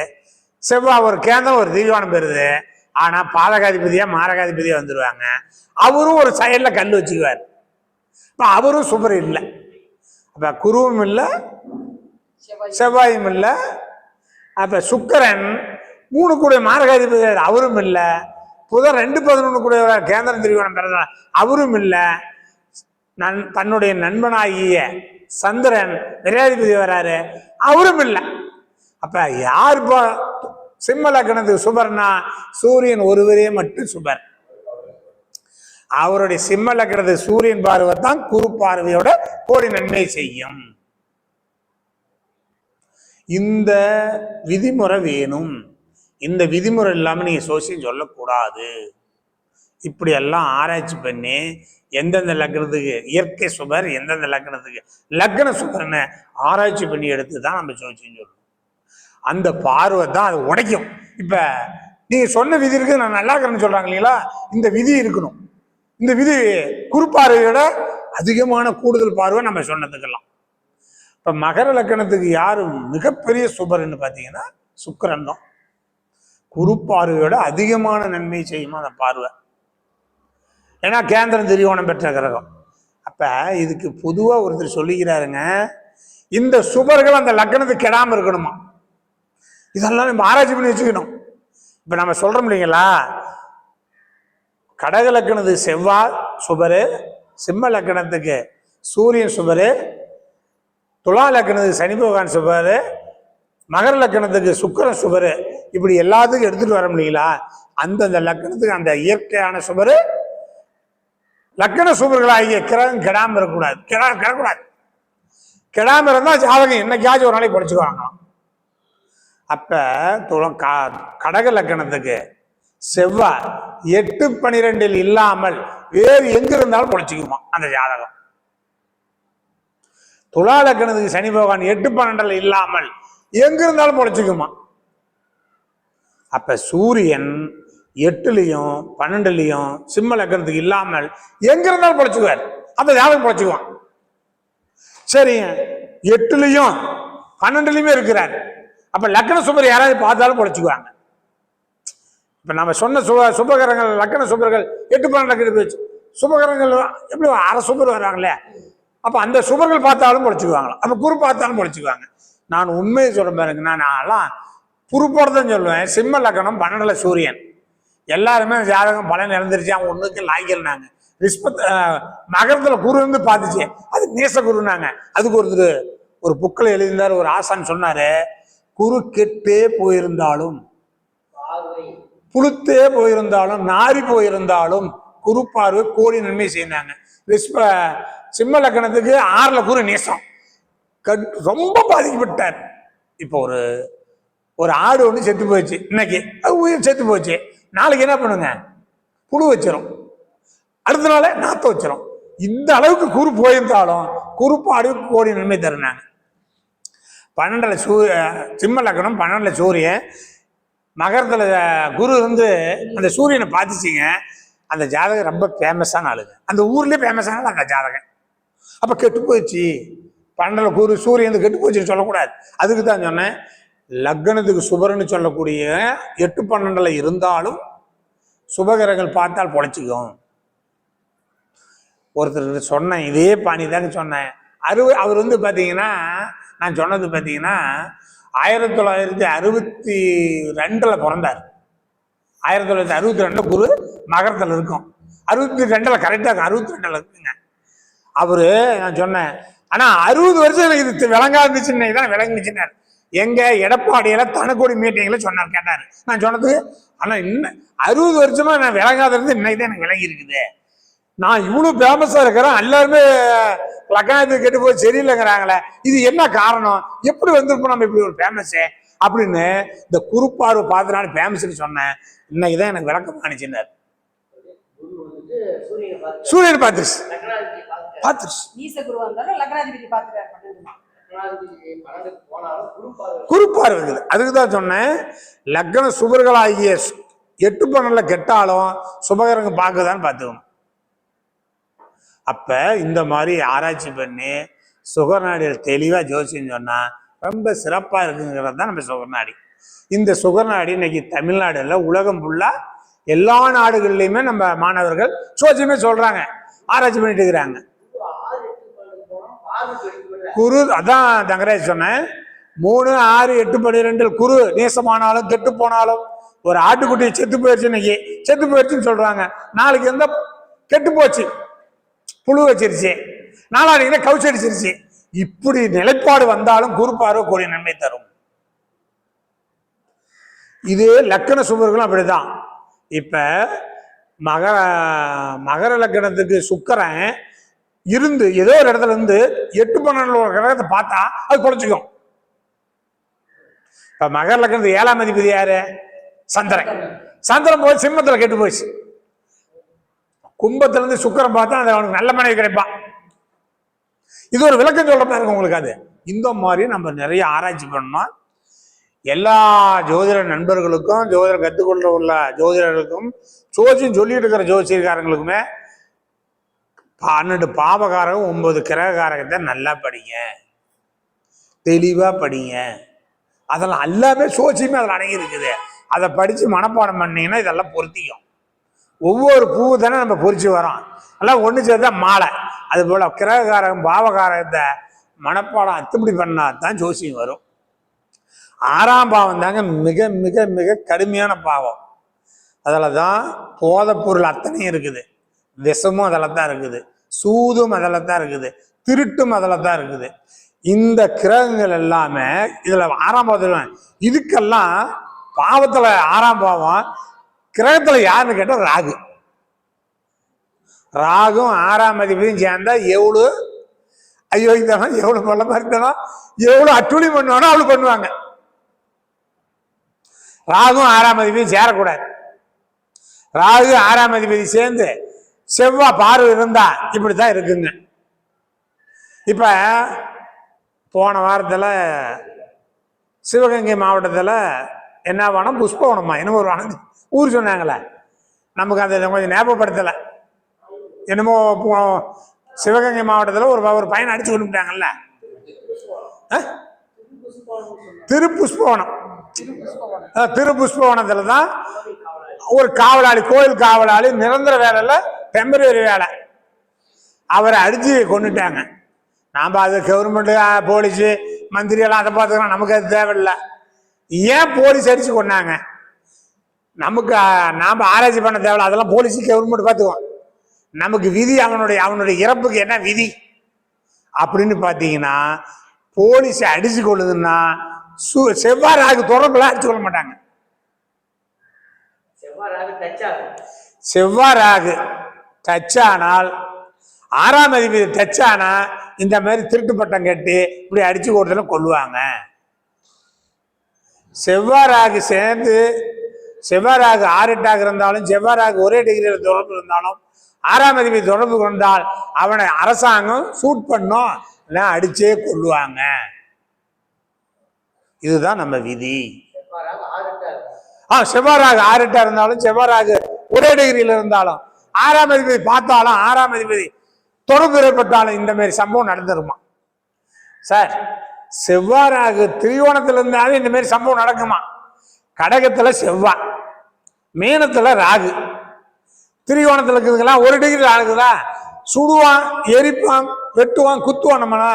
செவ்வாய் ஒரு கேந்திரம் ஒரு திரிகோணம் பெறுது. ஆனா பாதகாதிபதியா மாரகாதிபதியா வந்துருவாங்க. அவரும் ஒரு சைடுல கல் வச்சுக்குவார். இப்ப அவரும் சுபர் இல்லை. அப்ப குருவும் இல்லை, செவ்வாயும் இல்லை. அப்ப சுக்கிரன் 3 கூட மாரகாதிபதி, அவரும் இல்லை. புதன் 2-11 கூட கேந்திரம் திரிகோணம் பெறதா, அவரும் இல்லை. தன்னுடைய நண்பனாகிய சந்திரன் விரையாதிபதி வராரு, அவரும் இல்லை. அப்ப யார் இப்போ சிம்ம லக்னத்துக்கு சுபர்னா சூரியன் ஒருவரே மட்டும் சுபர். அவருடைய சிம்ம லக்னத்துக்கு சூரியன் பார்வை தான் குரு பார்வையோட கோடி நன்மை செய்யும். இந்த விதிமுறை வேணும். இந்த விதிமுறை இல்லாம நீங்க சோசியம் சொல்லக்கூடாது. இப்படி எல்லாம் ஆராய்ச்சி பண்ணி எந்தெந்த லக்னத்துக்கு இயற்கை சுபர், எந்தெந்த லக்னத்துக்கு லக்ன சுபர்னு ஆராய்ச்சி பண்ணி எடுத்து தான் நம்ம சோசியம் சொல்லணும். அந்த பார்வை தான் அதை உடைக்கும். இப்ப நீங்க சொன்ன விதி இருக்கு, நான் நல்லா இருக்கிறேன்னு சொல்றாங்க இல்லைங்களா, இந்த விதி இருக்கணும். இந்த விதி குறுப்பார்வையோட அதிகமான கூடுதல் பார்வை நம்ம சொன்னதுக்கெல்லாம். இப்ப மகர லக்கணத்துக்கு யாரு மிகப்பெரிய சுபர்ன்னு பாத்தீங்கன்னா சுக்கிரன் தான். குறுப்பார்வையோட அதிகமான நன்மை செய்யுமா அந்த பார்வை. ஏன்னா கேந்திரம் திரிகோணம் பெற்ற கிரகம். அப்ப இதுக்கு பொதுவா ஒருத்தர் சொல்லிக்கிறாருங்க, இந்த சுபர்கள் அந்த லக்கணத்துக்கு கெடாம இருக்கணுமா. இதெல்லாம் நம்ம ஆராய்ச்சி பண்ணி வச்சுக்கணும். இப்ப நம்ம சொல்றோம் இல்லைங்களா, கடக லக்கணத்துக்கு செவ்வாய் சுபரு, சிம்ம லக்கணத்துக்கு சூரியன் சுபரு, துலா லக்கணத்துக்கு சனி பகவான் சுபரு, மகர லக்கணத்துக்கு சுக்கிரன் சுபரு, இப்படி எல்லாத்துக்கும் எடுத்துட்டு வர முடியல. அந்தந்த லக்கணத்துக்கு அந்த இயற்கையான சுபரு லக்கண சுபர்களாகிய கிரகம் கெடாம இருக்கக்கூடாது. கிடக்கூடாது. கெடாம இருந்தா ஜாதகம் என்னைக்காச்சும் ஒரு நாளைக்கு படிச்சுக்குவாங்க. அப்ப கடக லக்கணத்துக்கு செவ்வாய் 8-12 இல்லாமல் வேறு எங்க இருந்தாலும் பொழைச்சிக்குமா அந்த ஜாதகம். துலா லக்கணத்துக்கு சனி பகவான் 8-12 இல்லாமல் எங்க இருந்தாலும் பொழைச்சிக்குமா. அப்ப சூரியன் 8லயும் 12லயும் சிம்ம லக்கணத்துக்கு இல்லாமல் எங்க இருந்தாலும் பொழைச்சுக்குவார். அந்த ஜாதகம் பொழைச்சுக்குவான். சரி, 8லயும் 12லயுமே இருக்கிறார். அப்ப லக்கண சுபர் யாராவது பார்த்தாலும் பொழைச்சுக்குவாங்க. இப்ப நம்ம சொன்ன சுபகரங்கள் லக்கண சுபர்கள் 8-12 போச்சு. சுபகரங்கள் எப்படி அரை சுபர் வர்றாங்களே, அப்ப அந்த சுபர்கள் பார்த்தாலும் பொழைச்சுக்குவாங்களாம், அப்ப குரு பார்த்தாலும் பொழைச்சுக்குவாங்க. நான் உண்மையை சொல்ல பாருங்க, நான்லாம் குறுப்போடதான் சொல்லுவேன். சிம்ம லக்னம் 12ல சூரியன். எல்லாருமே ஜாதகம் பலன் இழந்துருச்சு, அவங்க ஒண்ணுக்கு லாய்க்கிறாங்க. மகரத்துல குரு இருந்து பார்த்துச்சு, அது நேச குருனாங்க. அதுக்கு ஒரு புக்கில் எழுதினார் ஒரு ஆசான், சொன்னாரு, குரு கெட்டே போயிருந்தாலும், புழுத்தே போயிருந்தாலும், நாரி போயிருந்தாலும் குரு பார்வை கோடி நன்மை செய்தாங்க. சிம்ம லக்கணத்துக்கு 6ல குரு நேசம், ரொம்ப பாதிக்கப்பட்டார். இப்போ ஒரு ஆடு ஒன்று செத்து போயிடுச்சு, இன்னைக்கு அது உயிர் செத்து போச்சு, நாளைக்கு என்ன பண்ணுங்க, புழு வச்சிரும், அடுத்த நாள நாத்த வச்சிரும். இந்த அளவுக்கு குரு போயிருந்தாலும் குரு பார்வை கோடி நன்மை தருனாங்க. 12ல சிம்ம லக்கணம் 12ல சூரியன், மகரத்துல குரு இருந்து அந்த சூரியனை பார்த்துச்சிங்க. அந்த ஜாதகம் ரொம்ப ஃபேமஸான ஆளுங்க, அந்த ஊர்லயே ஃபேமஸான அந்த ஜாதகம். அப்ப கெட்டு போயிடுச்சு, 12ல குரு சூரியன் கெட்டு போச்சுன்னு சொல்லக்கூடாது. அதுக்கு தான் சொன்னேன், லக்னத்துக்கு சுபர்னு சொல்லக்கூடிய 8, 12ல இருந்தாலும் சுபகிரகங்கள் பார்த்தால் பொழைச்சிக்கும். ஒருத்தர் சொன்னேன், இதே பாணி தாங்க சொன்னேன். அவர் வந்து பார்த்தீங்கன்னா, நான் சொன்னது பார்த்தீங்கன்னா 1962 பிறந்தார். 1962 குரு மகரத்தில் இருக்கும், 62 கரெக்டாக இருக்கும், 62 இருக்குங்க அவரு. நான் சொன்னேன், ஆனா 60 வருஷம் எனக்கு இது விளங்கா இருந்துச்சுன்னு தான் விளங்குச்சுன்னாரு. எங்க எடப்பாடியில தனக்கோடி மீட்டிங்ல சொன்னார், கேட்டாரு. நான் சொன்னது, ஆனா இன்னும் 60 வருஷமா நான் விளங்காத இருந்து இன்னைக்கு தான் எனக்கு விளங்கி இருக்குது. நான் இவ்வளவு ஃபேமஸா இருக்கிறேன், எல்லாருமே லக்னத்துக்கு கெட்டு போய் சரியில்லைங்கிறாங்களே, இது என்ன காரணம், எப்படி வந்திருப்போம் நம்ம இப்படி ஒரு ஃபேமஸ் அப்படின்னு இந்த குறுப்பார்வை பார்த்துனாலும் ஃபேமஸ்ன்னு சொன்னேன். இன்னைக்குதான் எனக்கு விளக்கம் அனுப்பிச்சிருந்தார். சூரியன் பார்த்துருச்சு, குறுப்பார்வை. அதுக்குதான் சொன்னேன், லக்ன சுபர்களாகிய 8, 12ல கெட்டாலும் சுபகரங்க பார்க்குதான்னு பார்த்துக்கணும். அப்ப இந்த மாதிரி ஆராய்ச்சி பண்ணி சுகர்நாடியில் தெளிவா ஜோசியம் சொன்னா ரொம்ப சிறப்பா இருக்குங்கிறது தான் நம்ம சுகர்நாடி. இந்த சுகர்நாடி இன்னைக்கு தமிழ்நாடுல உலகம் ஃபுல்லா எல்லா நாடுகள்லயுமே நம்ம மாணவர்கள் ஜோசியமே சொல்றாங்க, ஆராய்ச்சி பண்ணிட்டு இருக்கிறாங்க. குரு அதான் தங்கராஜ் சொன்னேன், 3, 6, 8, 12 குரு நேசமானாலும் கெட்டு போனாலும், ஒரு ஆட்டுக்குட்டி செத்து போயிடுச்சு, இன்னைக்கு செத்து போயிடுச்சுன்னு சொல்றாங்க, நாளைக்கு எந்த கெட்டு போச்சு, புழு வச்சிருச்சு, நாளானிக்கு கவுச்சடிச்சிருச்சு. இப்படி நிலைப்பாடு வந்தாலும் குரு பார்வை கோடி நன்மை தரும். இது லக்கண சுபர்களும் அப்படிதான். இப்ப மகர லக்கணத்துக்கு சுக்கிரன் இருந்து ஏதோ ஒரு இடத்துல இருந்து 8, 12 ஒரு கிரகத்தை பார்த்தா அது குறைச்சிக்கும். இப்ப மகர லக்கணத்துக்கு 7ஆம் அதிபதி யாரு, சந்திரன். சந்திரன் போய் சிம்மத்துல கெட்டு போயிடுச்சு, கும்பத்துல இருந்து சுக்கிரன் பார்த்தா அது அவனுக்கு நல்ல மனைவி கிடைப்பான். இது ஒரு விளக்கம் சொல்ற பாருங்க உங்களுக்கு. அது இந்த மாதிரி நம்ம நிறைய ஆராய்ச்சி பண்ணோம். எல்லா ஜோதிட நண்பர்களுக்கும், ஜோதிடர் கற்றுக்கொள்ள உள்ள ஜோதிடர்களுக்கும், ஜோசியம் சொல்லிட்டு இருக்கிற ஜோசியக்காரங்களுக்குமே 12 பாவகாரகம் 9 கிரககாரகத்தை நல்லா படிங்க, தெளிவா படிங்க. அதெல்லாம் எல்லாமே சோசியமே அதில் அடங்கி இருக்குது. அதை படிச்சு மனப்பாடம் பண்ணீங்கன்னா இதெல்லாம் பொருத்திக்கும். ஒவ்வொரு பூ தானே நம்ம பொறிச்சு வரோம், எல்லாம் ஒன்று சேர்த்தா மாலை. அது போல கிரககாரகம் பாவகாரகத்தை மனப்பாடம் அத்துப்படி பண்ணா தான் ஜோசியம் வரும். 6ஆம் பாவம் தாங்க மிக மிக மிக கடுமையான பாவம். அதில் தான் போதைப் பொருள் அத்தனையும் இருக்குது, விஷமும் அதில் தான் இருக்குது, சூதும் அதில் தான் இருக்குது, திருட்டும் அதில் தான் இருக்குது. இந்த கிரகங்கள் எல்லாமே இதுல 6ஆம் பாவத்துல. இதுக்கெல்லாம் பாவத்துல 6ஆம் பாவம், கிரகத்துல யாருன்னு கேட்டா ராகு. ராகும் 6ஆம் அதிபதியும் சேர்ந்தா எவ்வளவு அயோக்கியத்தனம், எவ்வளவு கொள்ள மாதிரி எவ்வளவு அட்டுழி பண்ணுவானோ அவ்வளவு பண்ணுவாங்க. ராகும் 6ஆம் அதிபதியும் சேரக்கூடாது. ராகு 6ஆம் அதிபதி சேர்ந்து செவ்வாய் பார்வை இருந்தா இப்படித்தான் இருக்குங்க. இப்ப போன வாரத்துல சிவகங்கை மாவட்டத்துல என்ன வனம், புஷ்பவனமா என்னமோ ஒரு வனம் ஊர் சொன்னாங்களே, நமக்கு அந்த கொஞ்சம் ஞாபகப்படுத்தலை. என்னமோ சிவகங்கை மாவட்டத்தில் ஒரு பையனை அடிச்சு கொண்டுட்டாங்கல்ல, திருப்புஷ்பவனம். திருப்புஷ்பவனத்துல தான் ஒரு காவலாளி, கோயில் காவலாளி, நிரந்தர வேலையில டெம்பரரி வேலை, அவரை அடிச்சு கொண்டுட்டாங்க. நாம் அது கவர்மெண்ட் போலீஸு மந்திரி எல்லாம் அதை பார்த்துக்கலாம், நமக்கு அது தேவையில்லை. ஏன் போலீஸ் அடிச்சு கொண்டாங்க? நமக்கு நாம் ஆராய்ச்சி பண்ண தேவையில்ல, அதெல்லாம் போலீஸு கவர்மெண்ட் பார்த்துக்குவோம். நமக்கு விதி அவனுடைய இறப்புக்கு என்ன விதி அப்படின்னு பார்த்தீங்கன்னா, போலீஸ் அடிச்சு கொள்ளுதுன்னா செவ்வாறாக தொடர்புல அடிச்சு கொள்ள மாட்டாங்க. செவ்வாறாக டச்சானால் 6ஆம் அதிபதி டச்சானா இந்த மாதிரி திருட்டு பட்டம் கட்டி இப்படி அடிச்சு கொடுத்தல கொள்ளுவாங்க. செவ்வாறாக சேர்ந்து செவ்வாறாக 6-8 இருந்தாலும் செவ்வாறாக ஒரே டிகிரியில் தொடர்பு இருந்தாலும் 6ஆம் அதிபதி தொடர்பு கொண்டால் அவனை அரசாங்கம் சூட் பண்ணும், இல்லை அடிச்சே கொள்ளுவாங்க. இதுதான் நம்ம விதி. செவ்வாறாக 6-8 இருந்தாலும் செவ்வாறாக ஒரே டிகிரியில் இருந்தாலும் 6ஆம் அதிபதி பார்த்தாலும் 6ஆம் அதிபதி தொடர்பு ஏற்பட்டாலும் இந்த மாதிரி சம்பவம் நடந்துருமா சார்? செவ்வாறாக திரிகோணத்தில் இருந்தாலும் இந்த மாதிரி சம்பவம் நடக்குமா? கடகத்துல செவ்வாய், மீனத்துல ராகு, திரிகோணத்துல இருக்குதுங்களா, ஒரு டிகிரி ஆகுதா, சுடுவான், எரிப்பான், வெட்டுவான், குத்துவான். நம்ம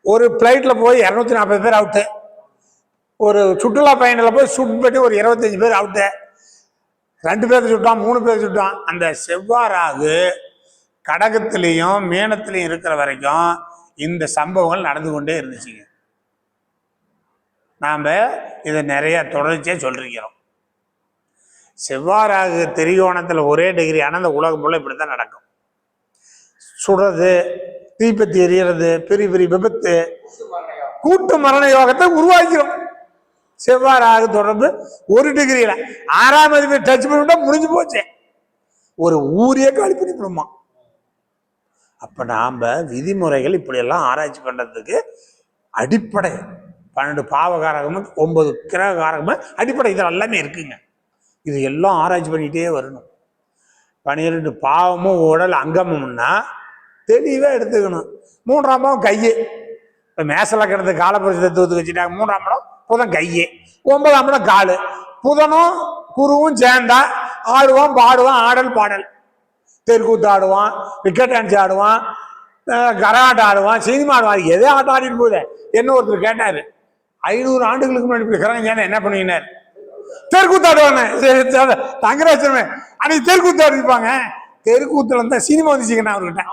ஒரு பிளைட்ல போய் 240 பேர் அவுட்டு, ஒரு சுற்றுலா பயணியில் போய் சுட் பண்ணி ஒரு 25 பேர் அவுட்டு, 2 பேர் சுட்டான், 3 பேர் சுட்டான். அந்த செவ்வாறாகு கடகத்திலையும் மீனத்திலையும் இருக்கிற வரைக்கும் இந்த சம்பவங்கள் நடந்து கொண்டே இருந்துச்சுங்க. நாம் இதை நிறைய தொடர்ச்சியாக சொல்லிருக்கிறோம். செவ்வாறாகு திரிகோணத்தில் ஒரே டிகிரி ஆனால் அந்த உலகம் போல இப்படி தான் நடக்கும். சுடுறது, தீப்பத்தி எரியறது, பெரிய பெரிய விபத்து, கூட்டு மரண யோகத்தை உருவாக்கிறோம். செவ்வாறாகு தொடர்பு ஒரு டிகிரியில 6ஆம் அதிபதி டச் பண்ணிவிட்டா முடிஞ்சு போச்சு, ஒரு ஊரையே காலி பண்ணிவிடுமா. அப்ப நாம விதிமுறைகள் இப்படியெல்லாம் ஆராய்ச்சி பண்றதுக்கு அடிப்படை 12 பாவகாரகமும் 9 கிரககாரகமும் அடிப்படை இதில் எல்லாமே இருக்குங்க. இது எல்லாம் ஆராய்ச்சி பண்ணிக்கிட்டே வரணும். 12 பாவமும் உடல் அங்கமும்னா தெளிவாக எடுத்துக்கணும். 3ஆம் பாவம் கையே, இப்போ மேசலக்கணத்துக்கு காலப்பரிசு தத்துவத்துக்கு வச்சுட்டாங்க. 3ஆம் இடம் புதன் கையே, 9ஆம் இடம் காலு. புதனும் குருவும் சேர்ந்தா ஆடுவான், பாடுவான், ஆடல் பாடல், தெருக்கூத்து ஆடுவான், கிரிக்கெட் டான்ஸ் ஆடுவான், கரகாட்டம் ஆடுவான், சினிமா ஆடுவான், எதே ஆட்டம் ஆடிட்டு போகுது. என்ன ஒருத்தர் கேட்டாரு, 500 ஆண்டுகளுக்கு முன்னாடி இப்படி கிரகம் என்ன பண்ணுவீங்கன்னாரு. தெருக்கூத்து ஆடுவாங்க. தங்கராஜன் அன்னைக்கு தெருக்கூத்து ஆடிப்பாங்க. தெருக்கூத்துல இருந்தா சினிமா வந்துச்சுங்கண்ணா அவர்கிட்ட.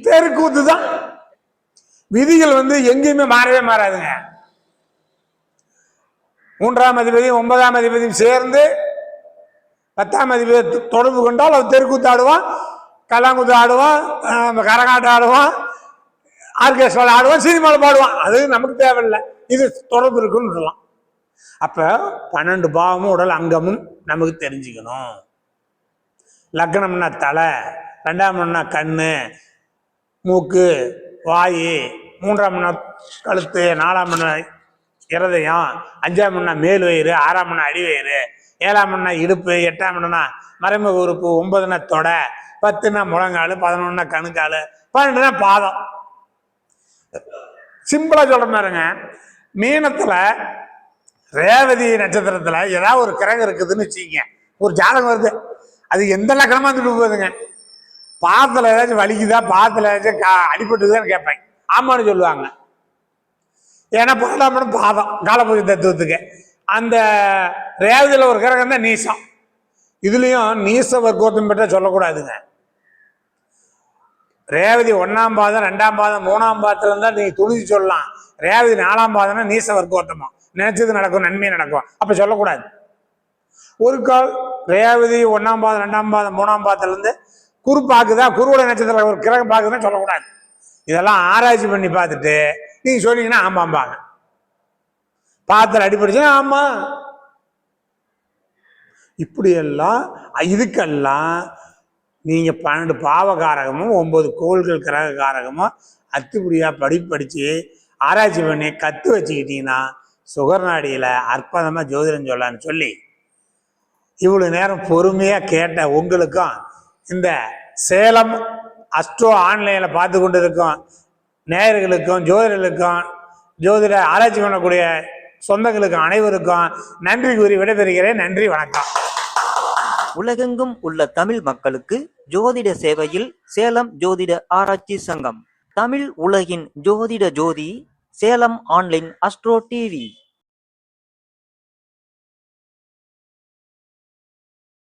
தெருக்கூத்து தான். விதிகள் எங்கேயுமே மாறவே மாறாதுங்க. 3ஆம் அதிபதி 9ஆம் அதிபதி சேர்ந்து 10ஆம் அதிபதி தொடர்பு கொண்டால் அவர் தெருக்கூத்து ஆடுவான், கல்லாங்குத்து ஆடுவான், கரகாட்டம் ஆடுவான், ஆர்கெஸ்ட்ரா ஆடுவான், சினிமாவில் பாடுவான். அது நமக்கு தேவையில்லை, இது தொடர்பு இருக்குன்னு சொல்லலாம். அப்ப 12 பாவமும் உடல் அங்கமும் நமக்கு தெரிஞ்சுக்கணும். லக்னம்னா தலை, 2ஆம் இடம்னா கண்ணு, மூக்கு, வாய், 3ஆம் இடம் கழுத்து, 4ஆம் இடம் இருதயம், 5ஆம் இடம்னா மேல் வயிறு, 6ஆம் இடம் அடிவயிறு, 7ஆம் இடம்னா இடுப்பு, 8ஆம் இடம்னா மறைமுக உறுப்பு, 9னா தொடை, 10னா முழங்கால், 11னா கணுக்கால், 12னா பாதம். சிம்பிளா சொல்ற மாதிரிங்க. மீனத்துல ரேவதி நட்சத்திரத்துல ஏதாவது ஒரு கிரகம் இருக்குதுன்னு வச்சுக்கீங்க, ஒரு ஜாதகம் வருது, அது எந்த லக்கணமா இருந்துட்டு போகுதுங்க. பாதத்துல ஏதாச்சும் வலிக்குதா, பாதத்துல ஏதாச்சும் அடிபட்டுதான்னு கேட்பேன். ஆமான்னு சொல்லுவாங்க. ஏன்னா 12ஆம் இடம் பாதம், காலபுரி தத்துவத்துக்கு. அந்த ரேவதியில ஒரு கிரகம் தான் நீசம். இதுலயும் நீச வர்க்கோத்தம் பெற்ற சொல்லக்கூடாதுங்க. ரேவதி 1ஆம் பாதம், 2ஆம் பாதம், 3ஆம் பாதத்துல இருந்தா நீங்க துணிஞ்சு சொல்லலாம். ரேவதி 4ஆம் பாதம்னா நீச வர்க்கோத்தமா, நினைச்சது நடக்கும், நன்மை நடக்கும், அப்ப சொல்லக்கூடாது. ஒரு கால் ரேவதி 1ஆம் பாதம், 2ஆம் பாதம், 3ஆம் பாதத்துல இருந்து குரு பாக்குதா, குருவோட நட்சத்திரத்துல ஒரு கிரகம் பாக்குதுன்னு சொல்லக்கூடாது. இதெல்லாம் ஆராய்ச்சி பண்ணி பார்த்துட்டு நீங்க சொன்னீங்கன்னா ஆமாம்பாங்க. பாத்திரம் அடிபடுச்சுன்னா ஆமா. இப்படியெல்லாம் இதுக்கெல்லாம் நீங்க 12 பாவகாரகமும் 9 கோள்கள் கிரக காரகமும் அத்துப்படியா படிச்சு ஆராய்ச்சி பண்ணி கத்து வச்சுக்கிட்டீங்கன்னா சுகர்நாடியில அற்புதமா ஜோதிடம் சொல்லலான்னு சொல்லி இவ்வளவு நேரம் பொறுமையா கேட்ட உங்களுக்கும், இந்த சேலம் அஸ்ட்ரோ ஆன்லைன்ல பார்த்து கொண்டு இருக்கும் நேயர்களுக்கும், ஜோதிடர்களுக்கும், ஜோதிட ஆராய்ச்சி பண்ணக்கூடிய சொந்தங்களுக்கும் அனைவருக்கும் நன்றி கூறி விடைபெறுகிறேன். நன்றி, வணக்கம். உலகெங்கும் உள்ள தமிழ் மக்களுக்கு ஜோதிட சேவையில் சேலம் ஜோதிட ஆராய்ச்சி சங்கம். தமிழ் உலகின் ஜோதிட ஜோதி சேலம் ஆன்லைன் அஸ்ட்ரோ டிவி.